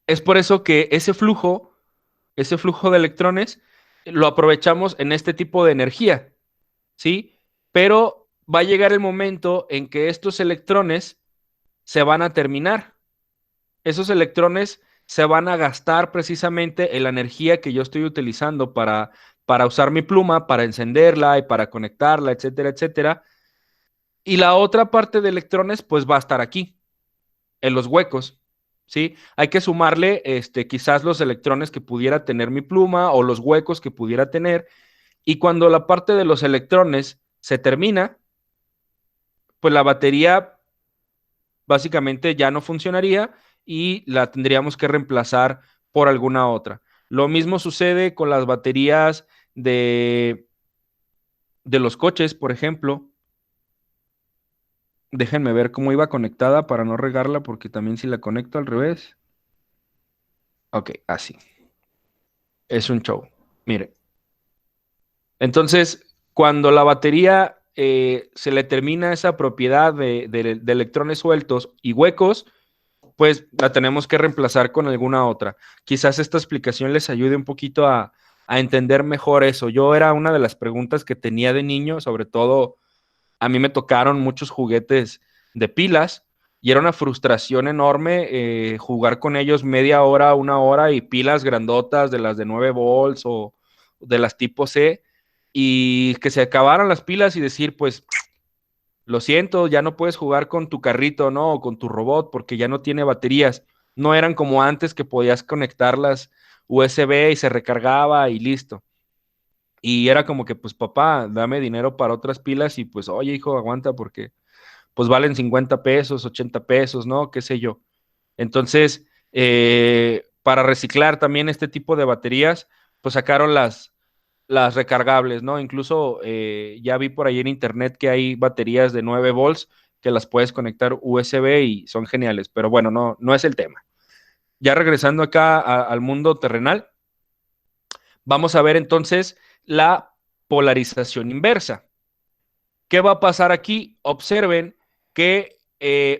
Es por eso que ese flujo de electrones, lo aprovechamos en este tipo de energía, ¿sí? Pero va a llegar el momento en que estos electrones se van a terminar. Esos electrones se van a gastar precisamente en la energía que yo estoy utilizando para usar mi pluma, para encenderla y para conectarla, etcétera, etcétera. Y la otra parte de electrones, pues va a estar aquí, en los huecos, ¿sí? Hay que sumarle, quizás los electrones que pudiera tener mi pluma o los huecos que pudiera tener. Y cuando la parte de los electrones se termina, pues la batería básicamente ya no funcionaría y la tendríamos que reemplazar por alguna otra. Lo mismo sucede con las baterías de los coches, por ejemplo. Déjenme ver cómo iba conectada para no regarla, porque también si la conecto al revés. Ok, así. Es un show. Mire. Entonces, cuando la batería se le termina esa propiedad de electrones sueltos y huecos, pues la tenemos que reemplazar con alguna otra. Quizás esta explicación les ayude un poquito a entender mejor eso. Yo era una de las preguntas que tenía de niño, sobre todo a mí me tocaron muchos juguetes de pilas y era una frustración enorme jugar con ellos media hora, una hora y pilas grandotas de las de 9 volts o de las tipo C y que se acabaran las pilas y decir, pues lo siento, ya no puedes jugar con tu carrito, ¿no? O con tu robot porque ya no tiene baterías. No eran como antes que podías conectarlas USB y se recargaba y listo. Y era como que, pues papá, dame dinero para otras pilas y pues, oye, hijo, aguanta porque pues valen 50 pesos, 80 pesos, ¿no? Qué sé yo. Entonces, para reciclar también este tipo de baterías, pues sacaron las recargables, ¿no? Incluso ya vi por ahí en internet que hay baterías de 9 volts que las puedes conectar USB y son geniales, pero bueno, no es el tema. Ya regresando acá al mundo terrenal, vamos a ver entonces la polarización inversa. ¿Qué va a pasar aquí? Observen que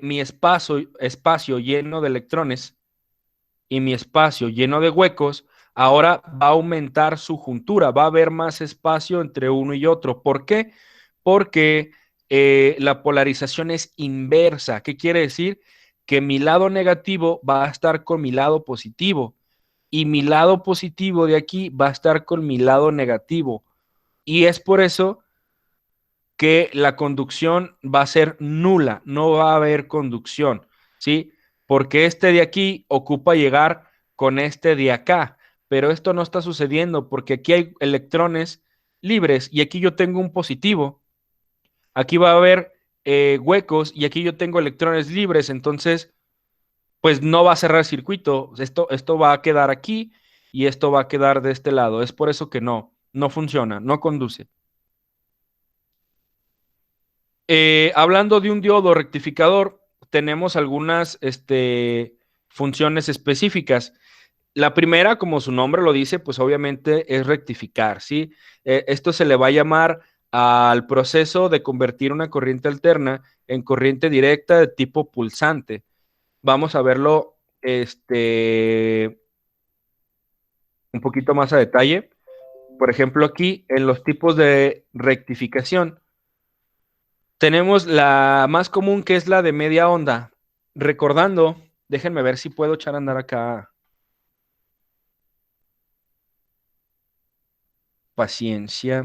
mi espacio lleno de electrones y mi espacio lleno de huecos, ahora va a aumentar su juntura, va a haber más espacio entre uno y otro. ¿Por qué? Porque la polarización es inversa. ¿Qué quiere decir? Que mi lado negativo va a estar con mi lado positivo y mi lado positivo de aquí va a estar con mi lado negativo. Y es por eso que la conducción va a ser nula, no va a haber conducción, ¿sí? Porque este de aquí ocupa llegar con este de acá, pero esto no está sucediendo porque aquí hay electrones libres y aquí yo tengo un positivo, aquí va a haber huecos y aquí yo tengo electrones libres, entonces pues no va a cerrar el circuito, esto va a quedar aquí y esto va a quedar de este lado, es por eso que no funciona, no conduce. Hablando de un diodo rectificador, tenemos algunas funciones específicas. La primera, como su nombre lo dice, pues obviamente es rectificar, ¿sí? Esto se le va a llamar al proceso de convertir una corriente alterna en corriente directa de tipo pulsante. Vamos a verlo un poquito más a detalle. Por ejemplo, aquí en los tipos de rectificación, tenemos la más común que es la de media onda. Recordando, déjenme ver si puedo echar a andar acá. Paciencia.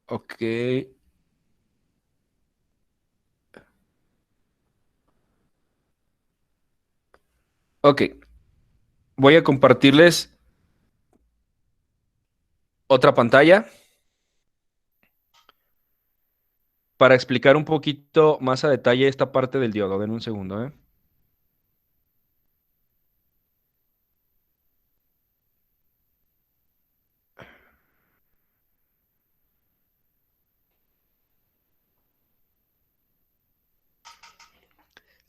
Ok. Ok. Voy a compartirles otra pantalla para explicar un poquito más a detalle esta parte del diodo. Den un segundo, ¿eh?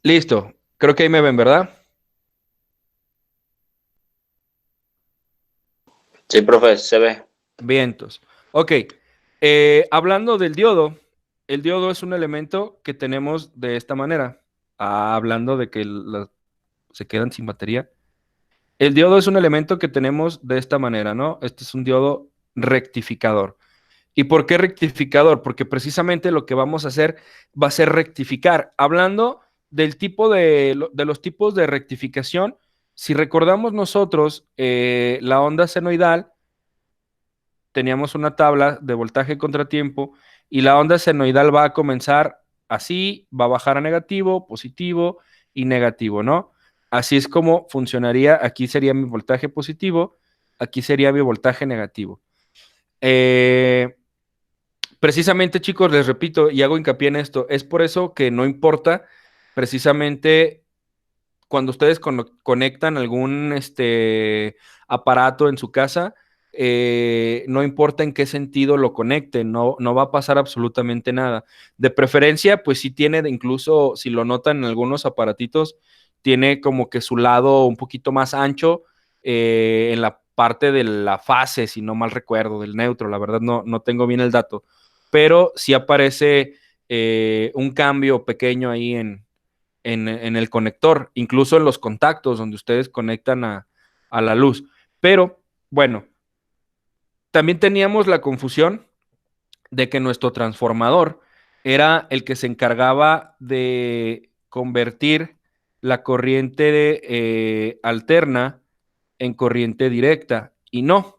Listo. Creo que ahí me ven, ¿verdad? Sí, profe, se ve. Vientos. Ok. Hablando del diodo, el diodo es un elemento que tenemos de esta manera. Hablando de que se quedan sin batería. El diodo es un elemento que tenemos de esta manera, ¿no? Este es un diodo rectificador. ¿Y por qué rectificador? Porque precisamente lo que vamos a hacer va a ser rectificar. Hablando del tipo de los tipos de rectificación, si recordamos nosotros la onda senoidal, teníamos una tabla de voltaje contratiempo y la onda senoidal va a comenzar así, va a bajar a negativo, positivo y negativo, ¿no? Así es como funcionaría. Aquí sería mi voltaje positivo, aquí sería mi voltaje negativo. Precisamente, chicos, les repito y hago hincapié en esto, es por eso que no importa precisamente cuando ustedes conectan algún aparato en su casa, no importa en qué sentido lo conecten, no va a pasar absolutamente nada. De preferencia, pues sí tiene, incluso si lo notan en algunos aparatitos, tiene como que su lado un poquito más ancho en la parte de la fase, si no mal recuerdo, del neutro, la verdad no tengo bien el dato, pero sí aparece un cambio pequeño ahí en el conector, incluso en los contactos donde ustedes conectan a la luz. Pero bueno, también teníamos la confusión de que nuestro transformador era el que se encargaba de convertir la corriente alterna en corriente directa y no.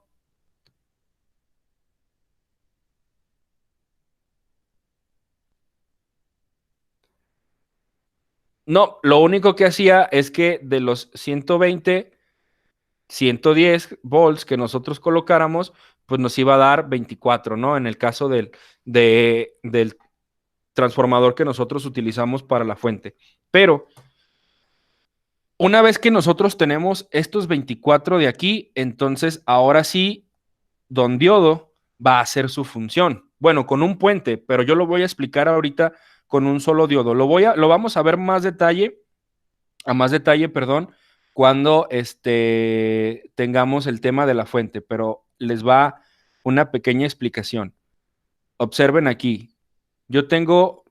No, lo único que hacía es que de los 110 volts que nosotros colocáramos, pues nos iba a dar 24, ¿no? En el caso del transformador que nosotros utilizamos para la fuente. Pero una vez que nosotros tenemos estos 24 de aquí, entonces ahora sí, don Diodo va a hacer su función. Bueno, con un puente, pero yo lo voy a explicar ahorita con un solo diodo. Lo vamos a ver a más detalle, perdón, cuando tengamos el tema de la fuente, pero les va una pequeña explicación. Observen aquí, yo tengo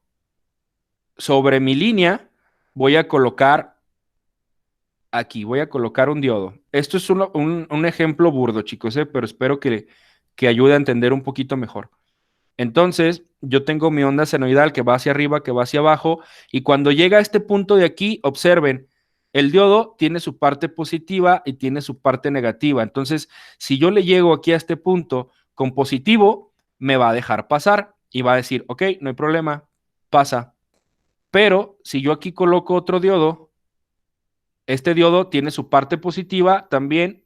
sobre mi línea, voy a colocar aquí, voy a colocar un diodo. Esto es un ejemplo burdo, chicos, pero espero que ayude a entender un poquito mejor. Entonces, yo tengo mi onda senoidal que va hacia arriba, que va hacia abajo, y cuando llega a este punto de aquí, observen, el diodo tiene su parte positiva y tiene su parte negativa. Entonces, si yo le llego aquí a este punto con positivo, me va a dejar pasar y va a decir, ok, no hay problema, pasa. Pero si yo aquí coloco otro diodo, este diodo tiene su parte positiva también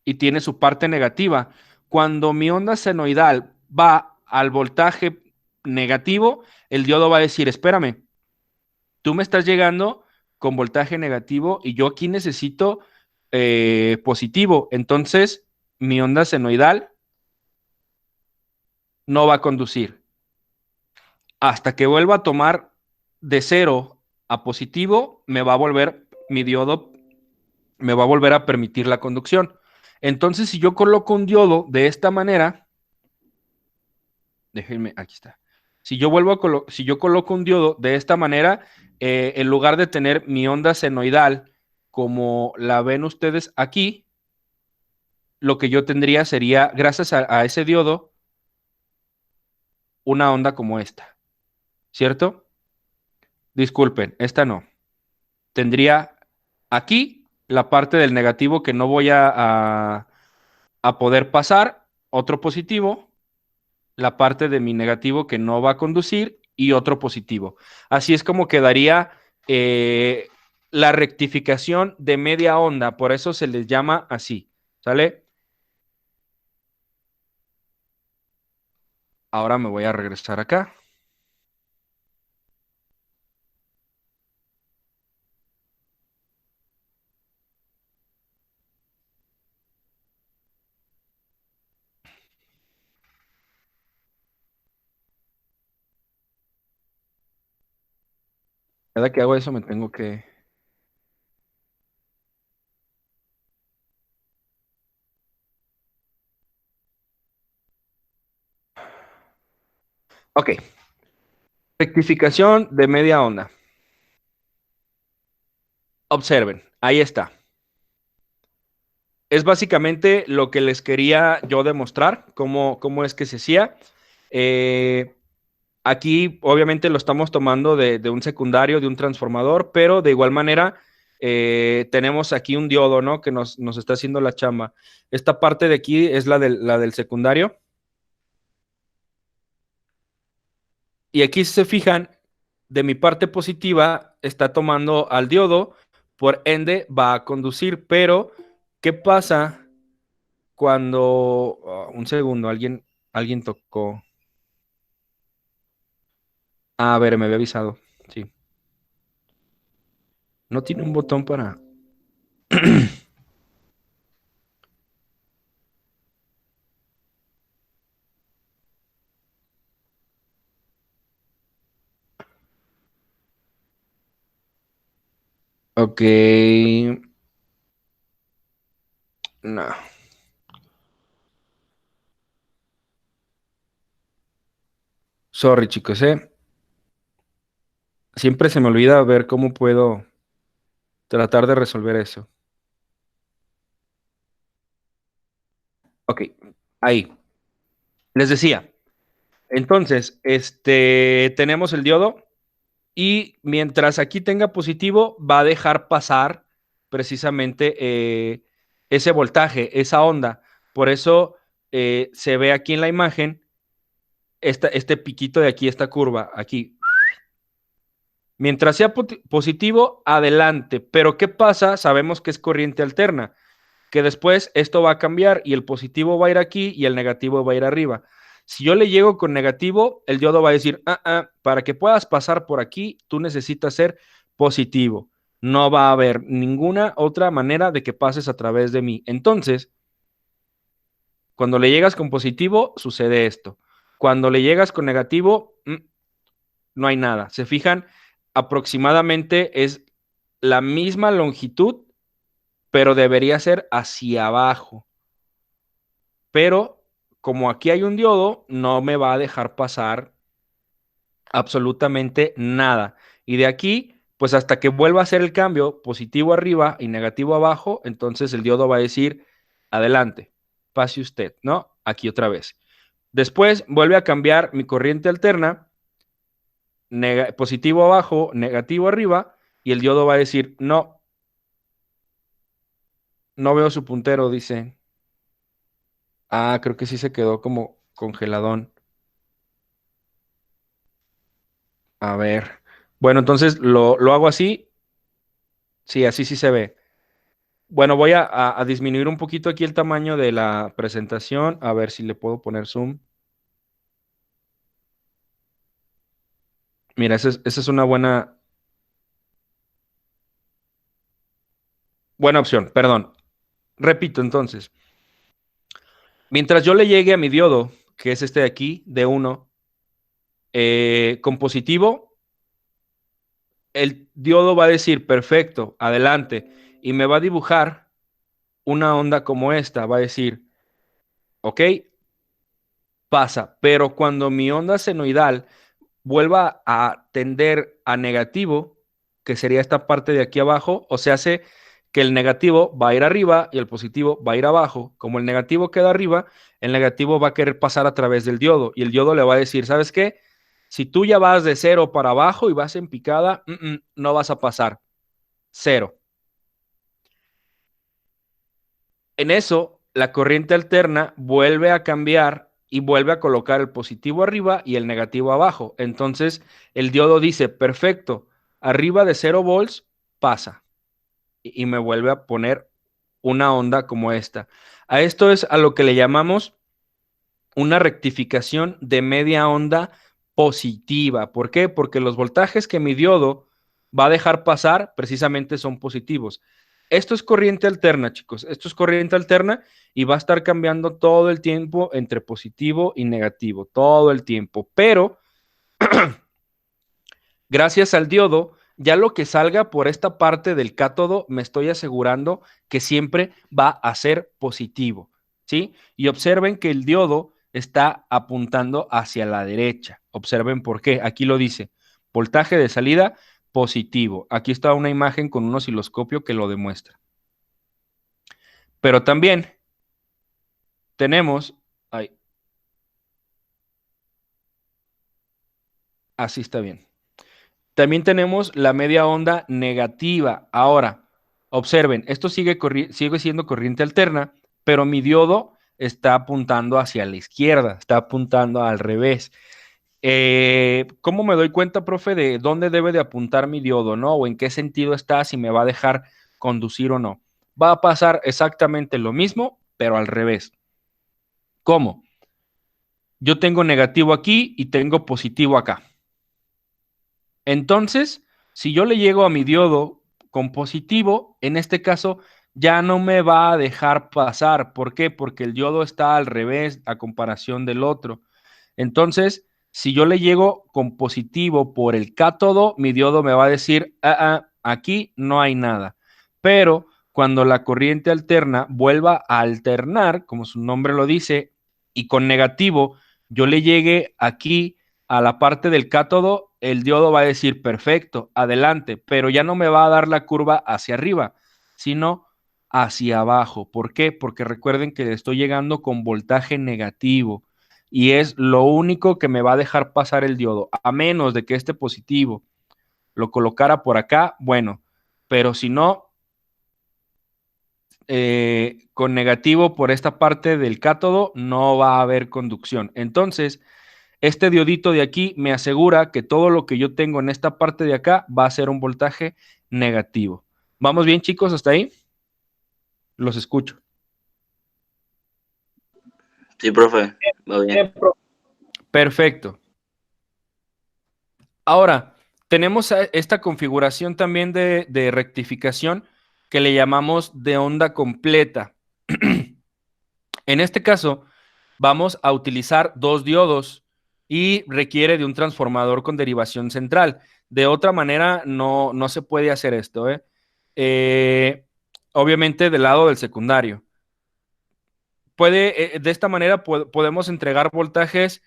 y tiene su parte negativa. Cuando mi onda senoidal va al voltaje negativo, el diodo va a decir, espérame, tú me estás llegando con voltaje negativo y yo aquí necesito positivo. Entonces, mi onda senoidal no va a conducir. Hasta que vuelva a tomar de cero a positivo, mi diodo me va a volver a permitir la conducción. Entonces, si yo coloco un diodo de esta manera, déjenme, aquí está. Si yo coloco un diodo de esta manera, en lugar de tener mi onda senoidal como la ven ustedes aquí, lo que yo tendría sería, gracias a ese diodo, una onda como esta, ¿cierto? Disculpen, esta no. Tendría aquí la parte del negativo que no voy a poder pasar, otro positivo, la parte de mi negativo que no va a conducir y otro positivo. Así es como quedaría la rectificación de media onda, por eso se les llama así, ¿sale? Ahora me voy a regresar acá. Cada que hago eso me tengo que... Ok, rectificación de media onda. Observen, ahí está. es básicamente lo que les quería yo demostrar, cómo es que se hacía. Aquí obviamente lo estamos tomando de un secundario, de un transformador, pero de igual manera tenemos aquí un diodo, ¿no? Que nos está haciendo la chamba. Esta parte de aquí es la del secundario. Y aquí si se fijan, de mi parte positiva está tomando al diodo, por ende va a conducir, pero ¿qué pasa cuando... un segundo, alguien tocó... A ver, me había avisado, sí. No tiene un botón para... Ok. No. Sorry, chicos, ¿eh? Siempre se me olvida ver cómo puedo tratar de resolver eso. Ok, ahí. Les decía, entonces, tenemos el diodo y mientras aquí tenga positivo, va a dejar pasar precisamente ese voltaje, esa onda. Por eso se ve aquí en la imagen este piquito de aquí, esta curva, aquí. Mientras sea positivo, adelante. Pero ¿qué pasa? Sabemos que es corriente alterna, que después esto va a cambiar y el positivo va a ir aquí y el negativo va a ir arriba. Si yo le llego con negativo, el diodo va a decir, para que puedas pasar por aquí, tú necesitas ser positivo. No va a haber ninguna otra manera de que pases a través de mí. Entonces, cuando le llegas con positivo, sucede esto. Cuando le llegas con negativo, no hay nada. ¿Se fijan? Aproximadamente es la misma longitud, pero debería ser hacia abajo. Pero como aquí hay un diodo, no me va a dejar pasar absolutamente nada. Y de aquí, pues hasta que vuelva a hacer el cambio, positivo arriba y negativo abajo, entonces el diodo va a decir, adelante, pase usted, ¿no? Aquí otra vez. Después vuelve a cambiar mi corriente alterna, positivo abajo, negativo arriba, y el diodo va a decir, no, no veo su puntero, dice. Ah, creo que sí se quedó como congeladón. A ver. Bueno, entonces lo hago así. Sí, así sí se ve. Bueno, voy a disminuir un poquito aquí el tamaño de la presentación. A ver si le puedo poner zoom. Mira, esa es una buena opción. Perdón. Repito entonces. Mientras yo le llegue a mi diodo, que es este de aquí, de 1, con positivo, el diodo va a decir, perfecto, adelante. Y me va a dibujar una onda como esta. Va a decir, ok, pasa. Pero cuando mi onda senoidal vuelva a tender a negativo, que sería esta parte de aquí abajo, o sea, hace que el negativo va a ir arriba y el positivo va a ir abajo. Como el negativo queda arriba, el negativo va a querer pasar a través del diodo y el diodo le va a decir, ¿sabes qué? Si tú ya vas de 0 para abajo y vas en picada, no vas a pasar. 0. En eso, la corriente alterna vuelve a cambiar y vuelve a colocar el positivo arriba y el negativo abajo. Entonces, el diodo dice, perfecto, arriba de 0 volts pasa. Y me vuelve a poner una onda como esta. A esto es a lo que le llamamos una rectificación de media onda positiva. ¿Por qué? Porque los voltajes que mi diodo va a dejar pasar precisamente son positivos. Esto es corriente alterna, chicos. Esto es corriente alterna y va a estar cambiando todo el tiempo entre positivo y negativo, todo el tiempo. Pero gracias al diodo, ya lo que salga por esta parte del cátodo, me estoy asegurando que siempre va a ser positivo, ¿sí? Y observen que el diodo está apuntando hacia la derecha. Observen por qué. Aquí lo dice, voltaje de salida positivo. Aquí está una imagen con un osciloscopio que lo demuestra. Pero también tenemos, así está bien. También tenemos la media onda negativa. Ahora, observen, esto sigue siendo corriente alterna, pero mi diodo está apuntando hacia la izquierda, está apuntando al revés. ¿Cómo me doy cuenta, profe, de dónde debe de apuntar mi diodo, ¿no? O en qué sentido está, si me va a dejar conducir o no. Va a pasar exactamente lo mismo, pero al revés. ¿Cómo? Yo tengo negativo aquí y tengo positivo acá. Entonces, si yo le llego a mi diodo con positivo, en este caso ya no me va a dejar pasar. ¿Por qué? Porque el diodo está al revés a comparación del otro. Entonces, si yo le llego con positivo por el cátodo, mi diodo me va a decir, aquí no hay nada. Pero cuando la corriente alterna vuelva a alternar, como su nombre lo dice, y con negativo yo le llegue aquí a la parte del cátodo, el diodo va a decir, perfecto, adelante, pero ya no me va a dar la curva hacia arriba, sino hacia abajo. ¿Por qué? Porque recuerden que estoy llegando con voltaje negativo y es lo único que me va a dejar pasar el diodo, a menos de que este positivo lo colocara por acá, bueno, pero si no, con negativo por esta parte del cátodo no va a haber conducción. Entonces, este diodito de aquí me asegura que todo lo que yo tengo en esta parte de acá va a ser un voltaje negativo. ¿Vamos bien, chicos, hasta ahí? Los escucho. Sí, profe, va bien. Perfecto. Ahora, tenemos esta configuración también de rectificación que le llamamos de onda completa. En este caso, vamos a utilizar dos diodos y requiere de un transformador con derivación central. De otra manera, no se puede hacer esto, ¿eh? Obviamente del lado del secundario. De esta manera podemos entregar voltajes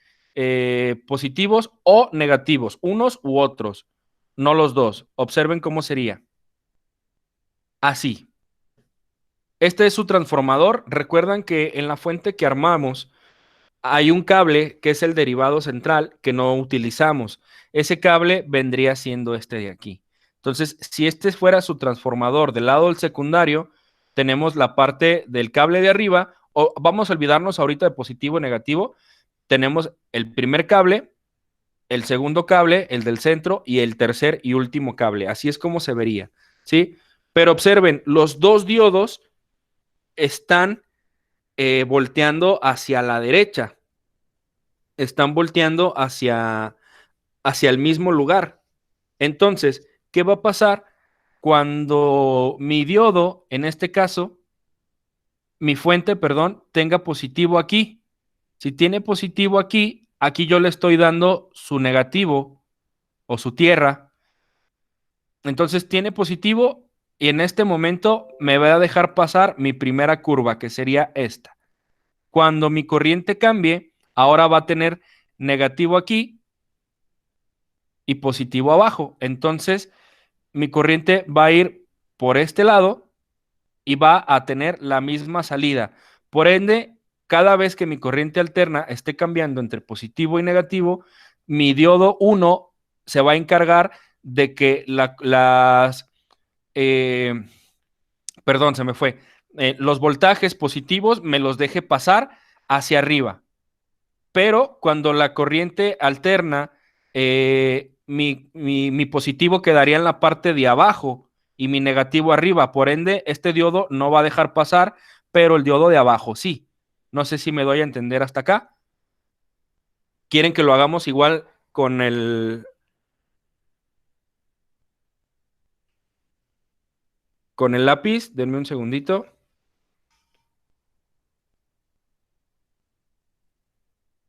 positivos o negativos, unos u otros, no los dos. Observen cómo sería. Así. Este es su transformador. Recuerdan que en la fuente que armamos hay un cable que es el derivado central que no utilizamos. Ese cable vendría siendo este de aquí. Entonces, si este fuera su transformador del lado del secundario, tenemos la parte del cable de arriba, o vamos a olvidarnos ahorita de positivo y negativo, tenemos el primer cable, el segundo cable, el del centro y el tercer y último cable. Así es como se vería, ¿sí? Pero observen, los dos diodos están volteando hacia la derecha, están volteando hacia el mismo lugar. Entonces, ¿qué va a pasar cuando mi diodo, en este caso, mi fuente, perdón, tenga positivo aquí? Si tiene positivo aquí, aquí yo le estoy dando su negativo o su tierra. Entonces tiene positivo y en este momento me va a dejar pasar mi primera curva, que sería esta. Cuando mi corriente cambie, ahora va a tener negativo aquí y positivo abajo. Entonces, mi corriente va a ir por este lado y va a tener la misma salida. Por ende, cada vez que mi corriente alterna esté cambiando entre positivo y negativo, mi diodo 1 se va a encargar de que eh, perdón, se me fue, los voltajes positivos me los deje pasar hacia arriba. Pero cuando la corriente alterna, mi positivo quedaría en la parte de abajo y mi negativo arriba. Por ende, este diodo no va a dejar pasar, pero el diodo de abajo sí. No sé si me doy a entender hasta acá. ¿Quieren que lo hagamos igual con el lápiz? Denme un segundito.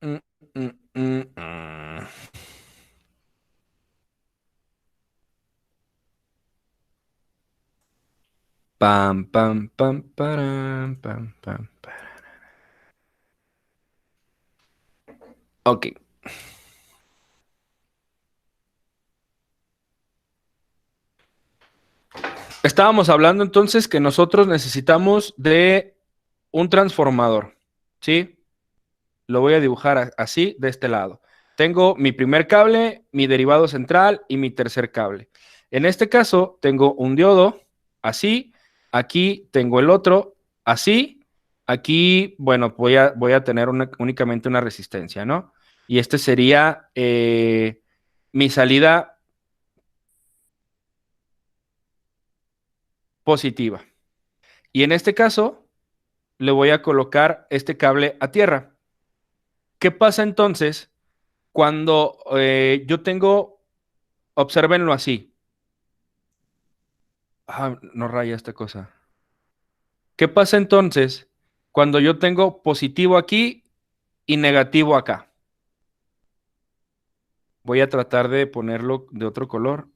Mm, mm, mm, mm. Pam, pam, pam, param, pam, pam, pam. Ok. Estábamos hablando entonces que nosotros necesitamos de un transformador, ¿sí? Lo voy a dibujar así, de este lado. Tengo mi primer cable, mi derivado central y mi tercer cable. En este caso, tengo un diodo, así. Aquí tengo el otro, así. Aquí, bueno, voy a tener únicamente una resistencia, ¿no? Y este sería mi salida positiva. Y en este caso, le voy a colocar este cable a tierra. ¿Qué pasa entonces cuando yo tengo, obsérvenlo así? No raya esta cosa. ¿Qué pasa entonces cuando yo tengo positivo aquí y negativo acá? Voy a tratar de ponerlo de otro color.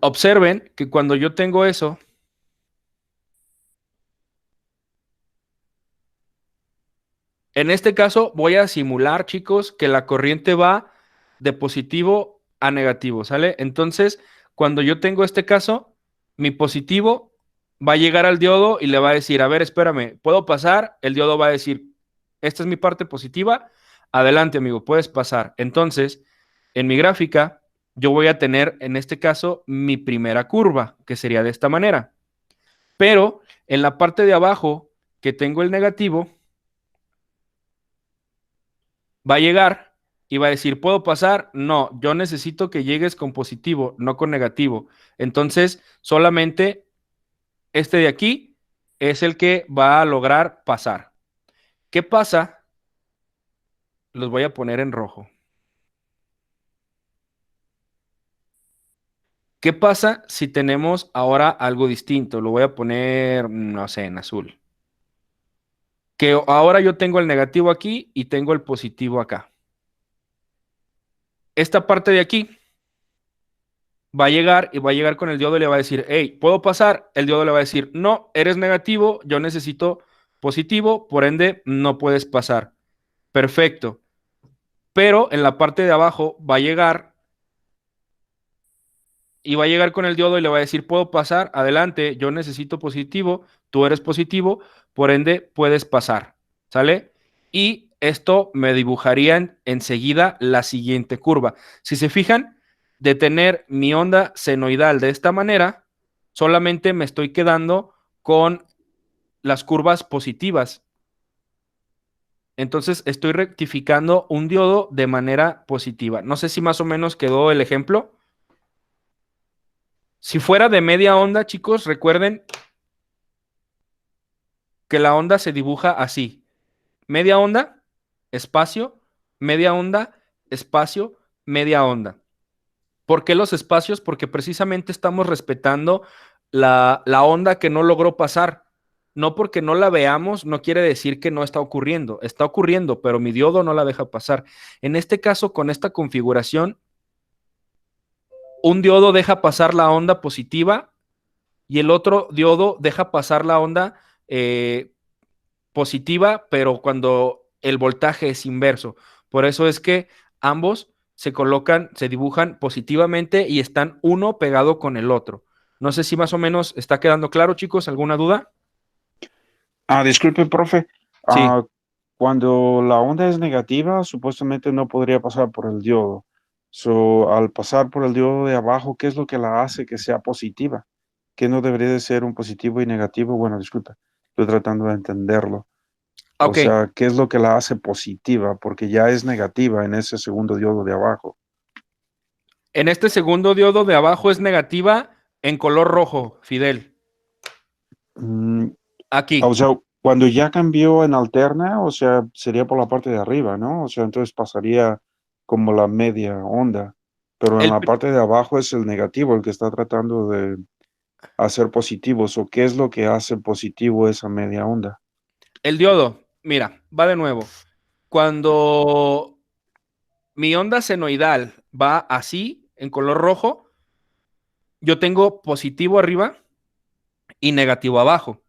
Observen que cuando yo tengo eso, en este caso voy a simular, chicos, que la corriente va de positivo a negativo, ¿sale? Entonces, cuando yo tengo este caso, mi positivo va a llegar al diodo y le va a decir, a ver, espérame, ¿puedo pasar? El diodo va a decir, esta es mi parte positiva, adelante, amigo, puedes pasar. Entonces, en mi gráfica, yo voy a tener, en este caso, mi primera curva, que sería de esta manera. Pero en la parte de abajo, que tengo el negativo, va a llegar y va a decir, ¿puedo pasar? No, yo necesito que llegues con positivo, no con negativo. Entonces, solamente este de aquí es el que va a lograr pasar. ¿Qué pasa? Los voy a poner en rojo. ¿Qué pasa si tenemos ahora algo distinto? Lo voy a poner, no sé, en azul. Que ahora yo tengo el negativo aquí y tengo el positivo acá. Esta parte de aquí va a llegar y va a llegar con el diodo y le va a decir, hey, ¿puedo pasar? El diodo le va a decir, no, eres negativo, yo necesito positivo, por ende, no puedes pasar. Perfecto. Pero en la parte de abajo va a llegar y va a llegar con el diodo y le va a decir, puedo pasar, adelante, yo necesito positivo, tú eres positivo, por ende, puedes pasar. ¿Sale? Y esto me dibujaría enseguida la siguiente curva. Si se fijan, de tener mi onda senoidal de esta manera, solamente me estoy quedando con las curvas positivas. Entonces estoy rectificando un diodo de manera positiva. No sé si más o menos quedó el ejemplo. Si fuera de media onda, chicos, recuerden que la onda se dibuja así. Media onda, espacio, media onda, espacio, media onda. ¿Por qué los espacios? Porque precisamente estamos respetando la onda que no logró pasar. No porque no la veamos, no quiere decir que no está ocurriendo. Está ocurriendo, pero mi diodo no la deja pasar. En este caso, con esta configuración, un diodo deja pasar la onda positiva y el otro diodo deja pasar la onda positiva, pero cuando el voltaje es inverso. Por eso es que ambos se colocan, se dibujan positivamente y están uno pegado con el otro. No sé si más o menos está quedando claro, chicos. ¿Alguna duda? Disculpe, profe. Sí. Ah, Cuando la onda es negativa, supuestamente no podría pasar por el diodo. Al pasar por el diodo de abajo, ¿qué es lo que la hace que sea positiva? ¿Que no debería de ser un positivo y negativo? Bueno, disculpa, estoy tratando de entenderlo. O Ok. sea, ¿qué es lo que la hace positiva? Porque ya es negativa en ese segundo diodo de abajo. En este segundo diodo de abajo es negativa en color rojo, Fidel. Mm, o Aquí. sea, cuando ya cambió en alterna, o sea, sería por la parte de arriba, ¿no? O sea, entonces pasaría como la media onda, pero en El, la parte de abajo es el negativo el que está tratando de hacer positivos, o qué es lo que hace positivo esa media onda. el diodo, mira, va de nuevo. Cuando mi onda senoidal va así, en color rojo, yo tengo positivo arriba y negativo abajo.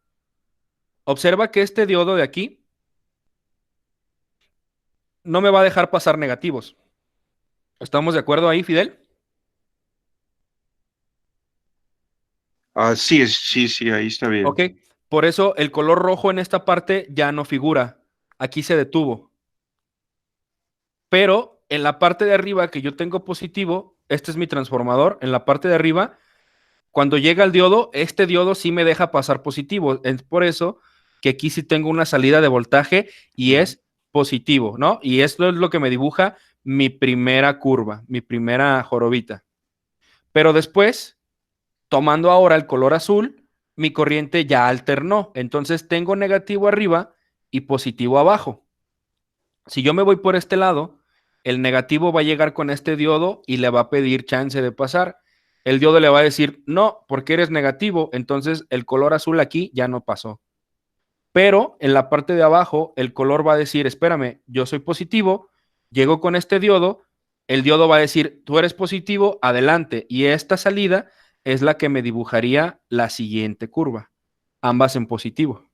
Observa que este diodo de aquí no me va a dejar pasar negativos. ¿Estamos de acuerdo ahí, Fidel? Sí, sí, ahí está bien. ¿Ok? Por eso el color rojo en esta parte ya no figura. Aquí se detuvo. Pero en la parte de arriba que yo tengo positivo, este es mi transformador, en la parte de arriba, cuando llega el diodo, este diodo sí me deja pasar positivo. Es por eso que aquí sí tengo una salida de voltaje y es positivo, ¿no? Y esto es lo que me dibuja mi primera curva, mi primera jorobita. Pero después, tomando ahora el color azul, mi corriente ya alternó. Entonces tengo negativo arriba y positivo abajo. Si yo me voy por este lado, el negativo va a llegar con este diodo y le va a pedir chance de pasar. El diodo le va a decir, no, porque eres negativo, entonces el color azul aquí ya no pasó. Pero en la parte de abajo, el color va a decir, espérame, yo soy positivo, llego con este diodo, el diodo va a decir, tú eres positivo, adelante. Y esta salida es la que me dibujaría la siguiente curva, ambas en positivo.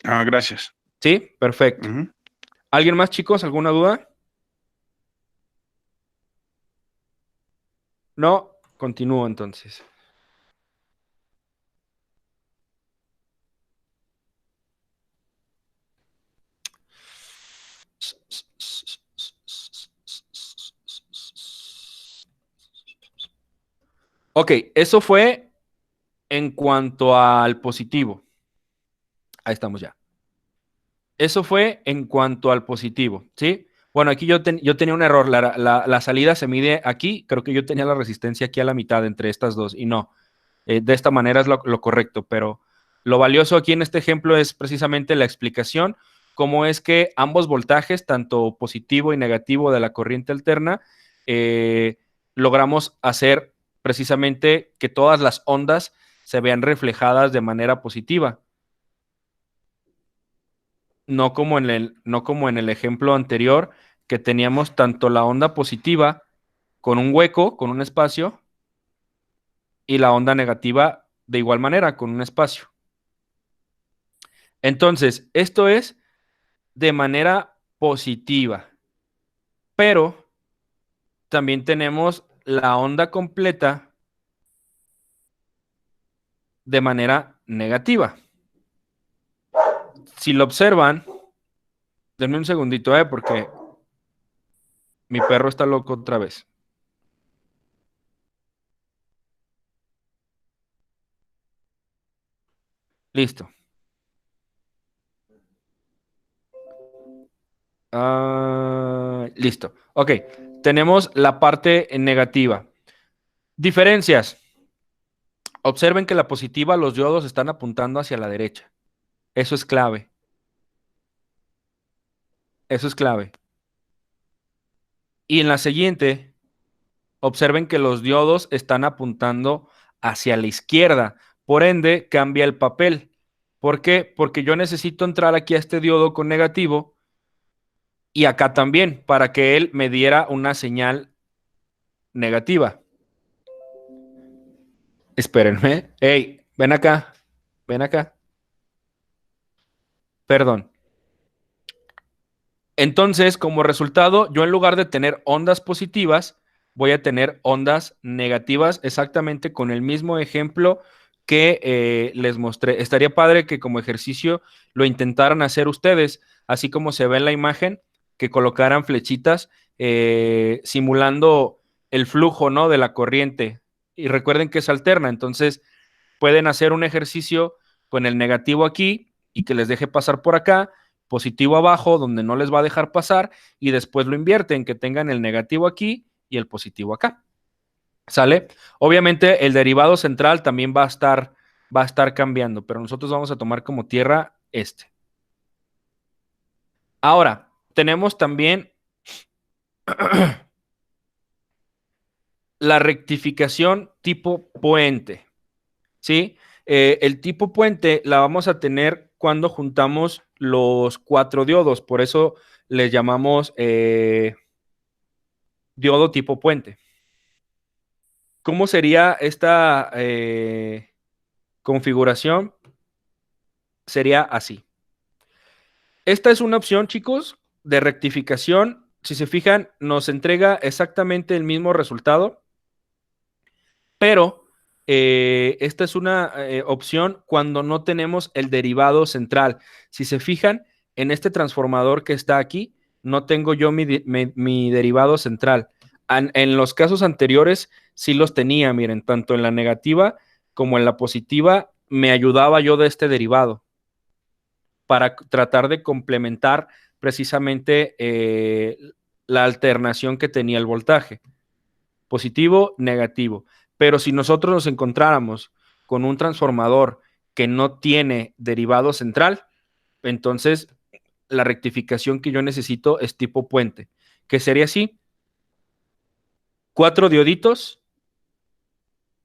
Gracias. ¿Sí? Perfecto. ¿Alguien más, chicos? ¿Alguna duda? No, continúo entonces. Ok, eso fue en cuanto al positivo. Ahí estamos ya. Eso fue en cuanto al positivo, ¿sí? Bueno, aquí yo tenía un error. La salida se mide aquí. Creo que yo tenía la resistencia aquí a la mitad entre estas dos y no. De esta manera es lo correcto, pero lo valioso aquí en este ejemplo es precisamente la explicación, cómo es que ambos voltajes, tanto positivo y negativo de la corriente alterna, logramos hacer precisamente que todas las ondas se vean reflejadas de manera positiva. No como en el ejemplo anterior, que teníamos tanto la onda positiva con un hueco, con un espacio, y la onda negativa de igual manera, con un espacio. Entonces, esto es de manera positiva, pero también tenemos la onda completa de manera negativa. Si lo observan, denme un segundito, porque mi perro está loco otra vez. Listo. Listo. Ok, tenemos la parte negativa. Diferencias. Observen que la positiva, los diodos están apuntando hacia la derecha. Eso es clave. Eso es clave. Y en la siguiente, observen que los diodos están apuntando hacia la izquierda. Por ende, cambia el papel. ¿Por qué? Porque yo necesito entrar aquí a este diodo con negativo y acá también, para que él me diera una señal negativa. Espérenme. Hey, ven acá. Ven acá. Perdón. Entonces, como resultado, yo en lugar de tener ondas positivas, voy a tener ondas negativas exactamente con el mismo ejemplo que les mostré. Estaría padre que como ejercicio lo intentaran hacer ustedes, así como se ve en la imagen, que colocaran flechitas simulando el flujo, ¿no?, de la corriente. Y recuerden que es alterna, entonces pueden hacer un ejercicio con el negativo aquí y que les deje pasar por acá, positivo abajo, donde no les va a dejar pasar, y después lo invierten, que tengan el negativo aquí y el positivo acá. ¿Sale? Obviamente el derivado central también va a estar cambiando, pero nosotros vamos a tomar como tierra este. Ahora, tenemos también la rectificación tipo puente, ¿sí? El tipo puente la vamos a tener cuando juntamos los 4 diodos, por eso les llamamos diodo tipo puente. ¿Cómo sería esta configuración? Sería así. Esta es una opción, chicos, de rectificación. Si se fijan, nos entrega exactamente el mismo resultado, pero esta es una opción cuando no tenemos el derivado central. Si se fijan, en este transformador que está aquí, no tengo yo mi derivado central. En los casos anteriores sí los tenía, miren, tanto en la negativa como en la positiva me ayudaba yo de este derivado para tratar de complementar precisamente la alternación que tenía el voltaje, positivo, negativo. Pero si nosotros nos encontráramos con un transformador que no tiene derivado central, entonces la rectificación que yo necesito es tipo puente, que sería así: 4 dioditos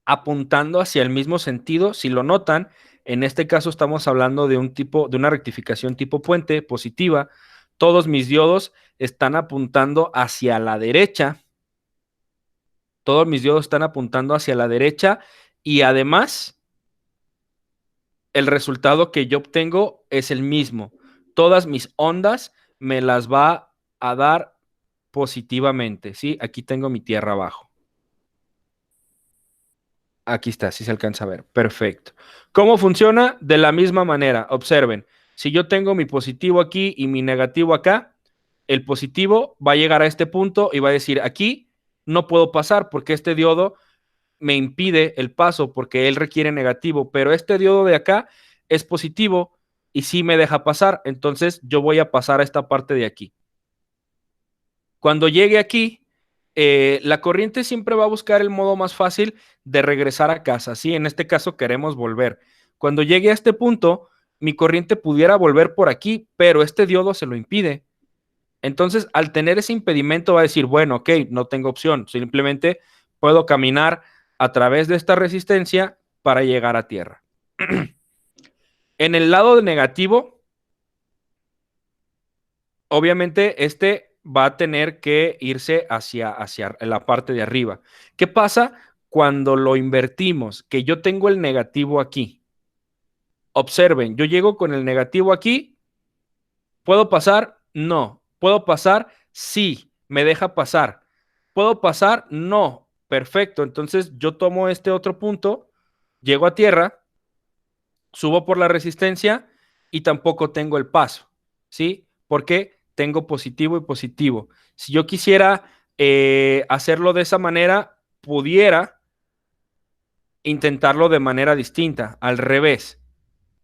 apuntando hacia el mismo sentido. Si lo notan, en este caso estamos hablando de una rectificación tipo puente positiva. Todos mis diodos están apuntando hacia la derecha. Todos mis diodos están apuntando hacia la derecha y además el resultado que yo obtengo es el mismo. Todas mis ondas me las va a dar positivamente, ¿sí? Aquí tengo mi tierra abajo. Aquí está, si se alcanza a ver. Perfecto. ¿Cómo funciona? De la misma manera. Observen, si yo tengo mi positivo aquí y mi negativo acá, el positivo va a llegar a este punto y va a decir, aquí no puedo pasar porque este diodo me impide el paso porque él requiere negativo, pero este diodo de acá es positivo y sí me deja pasar, entonces yo voy a pasar a esta parte de aquí. Cuando llegue aquí, la corriente siempre va a buscar el modo más fácil de regresar a casa, ¿sí? En este caso queremos volver. Cuando llegue a este punto, mi corriente pudiera volver por aquí, pero este diodo se lo impide. Entonces, al tener ese impedimento va a decir, bueno, ok, no tengo opción, simplemente puedo caminar a través de esta resistencia para llegar a tierra. En el lado negativo, obviamente este va a tener que irse hacia la parte de arriba. ¿Qué pasa cuando lo invertimos? Que yo tengo el negativo aquí. Observen, yo llego con el negativo aquí. ¿Puedo pasar? No. ¿Puedo pasar? Sí. ¿Me deja pasar? ¿Puedo pasar? No. Perfecto. Entonces yo tomo este otro punto, llego a tierra, subo por la resistencia y tampoco tengo el paso, ¿sí? Porque tengo positivo y positivo. Si yo quisiera hacerlo de esa manera, pudiera intentarlo de manera distinta, al revés,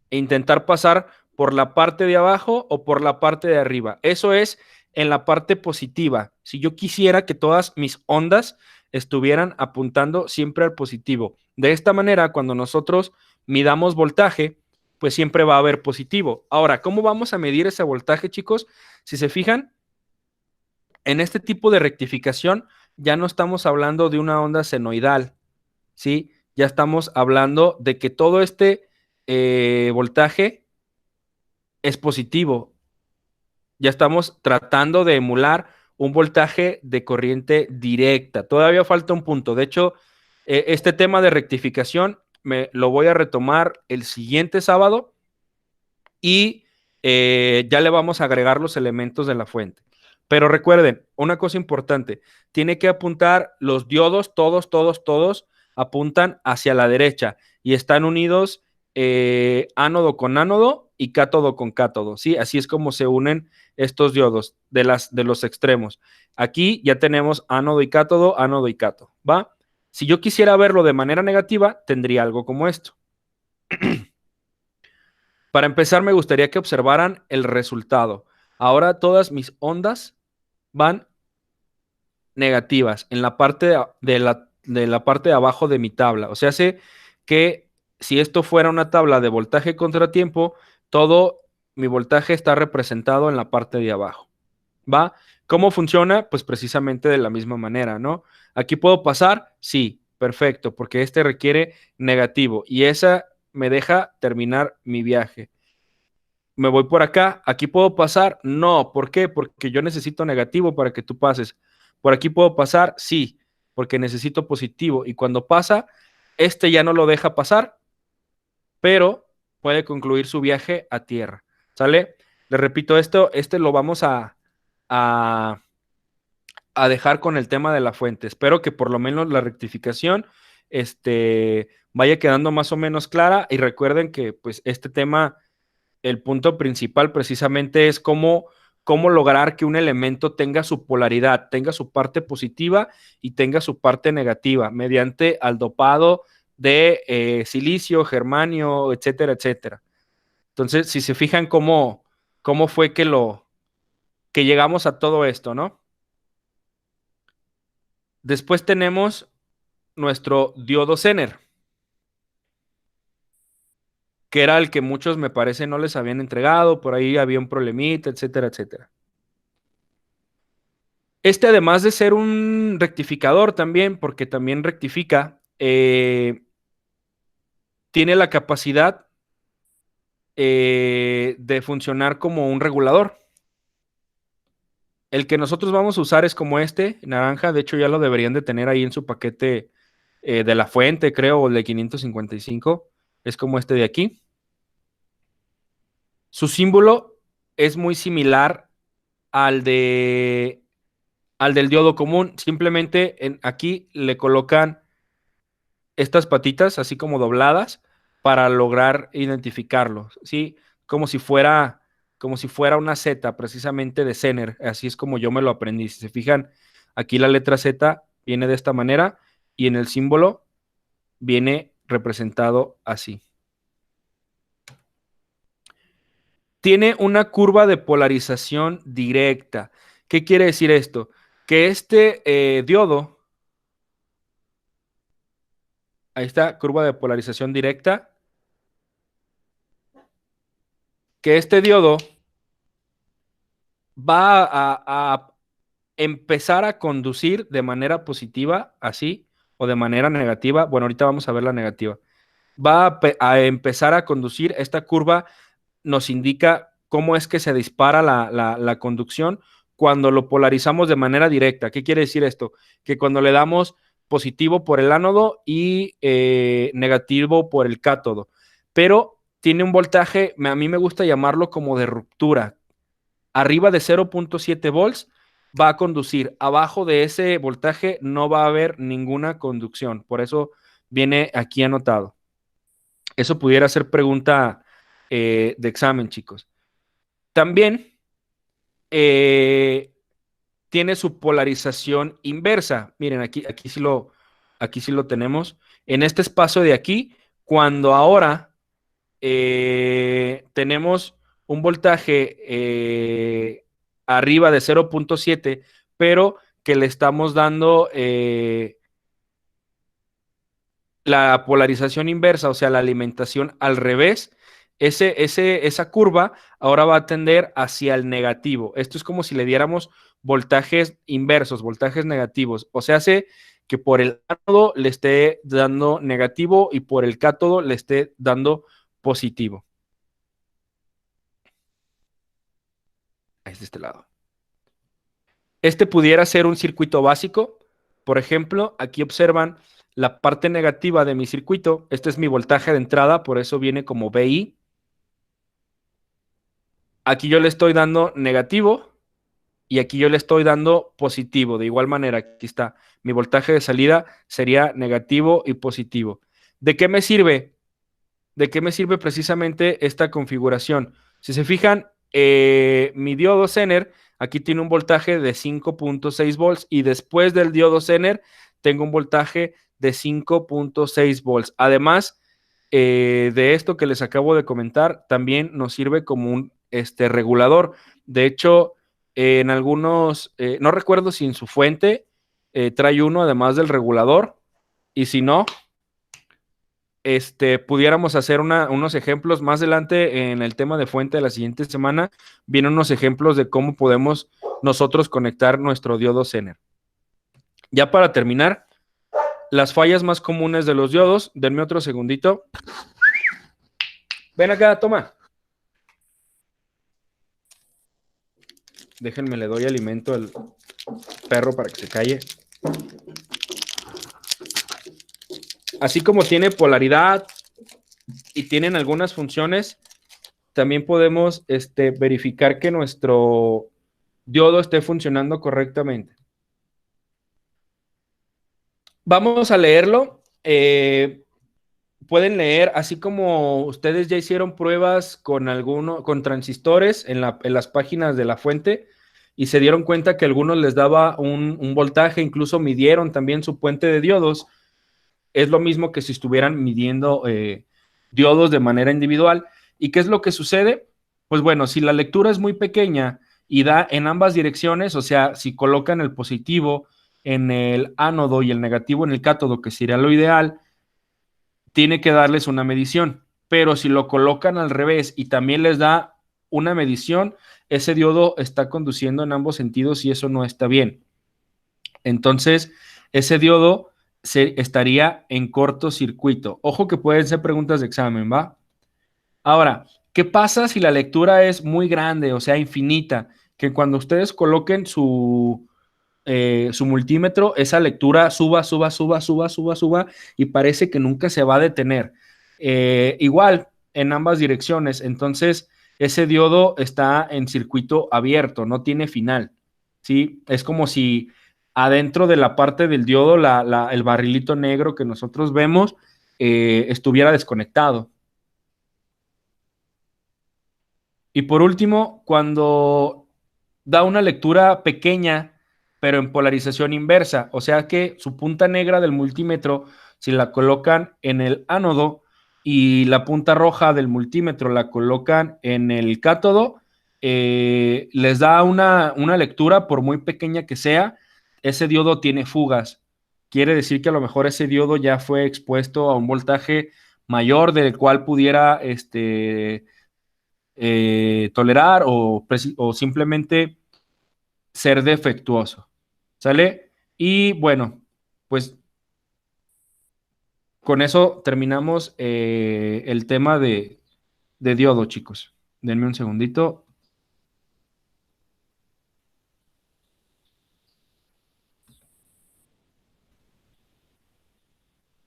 e intentar pasar por la parte de abajo o por la parte de arriba. Eso es en la parte positiva. Si yo quisiera que todas mis ondas estuvieran apuntando siempre al positivo. De esta manera, cuando nosotros midamos voltaje, pues siempre va a haber positivo. Ahora, ¿cómo vamos a medir ese voltaje, chicos? Si se fijan, en este tipo de rectificación ya no estamos hablando de una onda senoidal, ¿sí? Ya estamos hablando de que todo este voltaje es positivo. Ya estamos tratando de emular un voltaje de corriente directa. Todavía falta un punto. De hecho, este tema de rectificación lo voy a retomar el siguiente sábado y ya le vamos a agregar los elementos de la fuente. Pero recuerden, una cosa importante, tiene que apuntar los diodos, todos apuntan hacia la derecha y están unidos ánodo con ánodo y cátodo con cátodo, ¿sí? Así es como se unen estos diodos de los extremos. Aquí ya tenemos ánodo y cátodo, ¿va? Si yo quisiera verlo de manera negativa, tendría algo como esto. Para empezar, me gustaría que observaran el resultado. Ahora todas mis ondas van negativas en la parte de la parte de abajo de mi tabla. O sea, hace que si esto fuera una tabla de voltaje contratiempo, todo mi voltaje está representado en la parte de abajo. ¿Va? ¿Cómo funciona? Pues precisamente de la misma manera, ¿no? Aquí puedo pasar, sí, perfecto, porque este requiere negativo y esa me deja terminar mi viaje. Me voy por acá, aquí puedo pasar, no, ¿por qué? Porque yo necesito negativo para que tú pases. Por aquí puedo pasar, sí, porque necesito positivo. Y cuando pasa, este ya no lo deja pasar, pero puede concluir su viaje a tierra. ¿Sale? Le repito esto, este lo vamos a dejar con el tema de la fuente. Espero que por lo menos la rectificación vaya quedando más o menos clara. Y recuerden que pues este tema, el punto principal precisamente es cómo lograr que un elemento tenga su polaridad, tenga su parte positiva y tenga su parte negativa mediante al dopado de silicio, germanio, etcétera, etcétera. Entonces, si se fijan cómo fue que llegamos a todo esto, ¿no? Después tenemos nuestro diodo Zener, que era el que muchos me parece no les habían entregado, por ahí había un problemita, etcétera, etcétera. Además de ser un rectificador también, porque también rectifica, tiene la capacidad de funcionar como un regulador. El que nosotros vamos a usar es como naranja, de hecho ya lo deberían de tener ahí en su paquete de la fuente, creo, o el de 555, es como este de aquí. Su símbolo es muy similar al del diodo común, simplemente aquí le colocan estas patitas así como dobladas para lograr identificarlo, ¿sí? Como si fuera una Z precisamente de Zener, así es como yo me lo aprendí. Si se fijan, aquí la letra Z viene de esta manera y en el símbolo viene representado así. Tiene una curva de polarización directa. ¿Qué quiere decir esto? Que diodo, ahí está, curva de polarización directa, que este diodo va a empezar a conducir de manera positiva, así, o de manera negativa. Bueno, ahorita vamos a ver la negativa. Va a empezar a conducir, esta curva nos indica cómo es que se dispara la conducción cuando lo polarizamos de manera directa. ¿Qué quiere decir esto? Que cuando le damos positivo por el ánodo y negativo por el cátodo. Pero tiene un voltaje, a mí me gusta llamarlo como de ruptura. Arriba de 0.7 volts va a conducir. Abajo de ese voltaje no va a haber ninguna conducción. Por eso viene aquí anotado. Eso pudiera ser pregunta de examen, chicos. También tiene su polarización inversa. Miren, aquí sí lo tenemos. En este espacio de aquí, cuando ahora tenemos un voltaje arriba de 0.7, pero que le estamos dando la polarización inversa, o sea, la alimentación al revés, esa curva ahora va a tender hacia el negativo. Esto es como si le diéramos voltajes inversos, voltajes negativos. O sea, hace que por el ánodo le esté dando negativo y por el cátodo le esté dando positivo. Es de este lado. Pudiera ser un circuito básico. Por ejemplo, aquí observan la parte negativa de mi circuito. Este es mi voltaje de entrada, por eso viene como VI. Aquí yo le estoy dando negativo y aquí yo le estoy dando positivo. De igual manera, aquí está. Mi voltaje de salida sería negativo y positivo. ¿De qué me sirve? ¿De qué me sirve precisamente esta configuración? Si se fijan, mi diodo Zener aquí tiene un voltaje de 5.6 volts y después del diodo Zener tengo un voltaje de 5.6 volts. Además de esto que les acabo de comentar, también nos sirve como un regulador. De hecho, en algunos, no recuerdo si en su fuente trae uno además del regulador, y si no, pudiéramos hacer unos ejemplos más adelante en el tema de fuente de la siguiente semana. Vienen unos ejemplos de cómo podemos nosotros conectar nuestro diodo Zener. Ya para terminar, las fallas más comunes de los diodos. Denme otro segundito. Ven acá, toma. Déjenme, le doy alimento al perro para que se calle. Así como tiene polaridad y tienen algunas funciones, también podemos verificar que nuestro diodo esté funcionando correctamente. Vamos a leerlo pueden leer, así como ustedes ya hicieron pruebas con con transistores en las páginas de la fuente y se dieron cuenta que a algunos les daba un voltaje, incluso midieron también su puente de diodos. Es lo mismo que si estuvieran midiendo diodos de manera individual. ¿Y qué es lo que sucede? Pues bueno, si la lectura es muy pequeña y da en ambas direcciones, o sea, si colocan el positivo en el ánodo y el negativo en el cátodo, que sería lo ideal, tiene que darles una medición. Pero si lo colocan al revés y también les da una medición, ese diodo está conduciendo en ambos sentidos y eso no está bien. Entonces, ese diodo estaría en cortocircuito. Ojo que pueden ser preguntas de examen, ¿va? Ahora, ¿qué pasa si la lectura es muy grande, o sea, infinita? Que cuando ustedes coloquen su multímetro, esa lectura suba, y parece que nunca se va a detener. Igual, en ambas direcciones. Entonces, ese diodo está en circuito abierto, no tiene final. ¿Sí? Es como si adentro de la parte del diodo, el barrilito negro que nosotros vemos, estuviera desconectado. Y por último, cuando da una lectura pequeña, pero en polarización inversa, o sea que su punta negra del multímetro, si la colocan en el ánodo y la punta roja del multímetro la colocan en el cátodo, les da una lectura, por muy pequeña que sea, ese diodo tiene fugas. Quiere decir que a lo mejor ese diodo ya fue expuesto a un voltaje mayor del cual pudiera tolerar o simplemente ser defectuoso. ¿Sale? Y bueno, pues con eso terminamos el tema de diodo, chicos. Denme un segundito.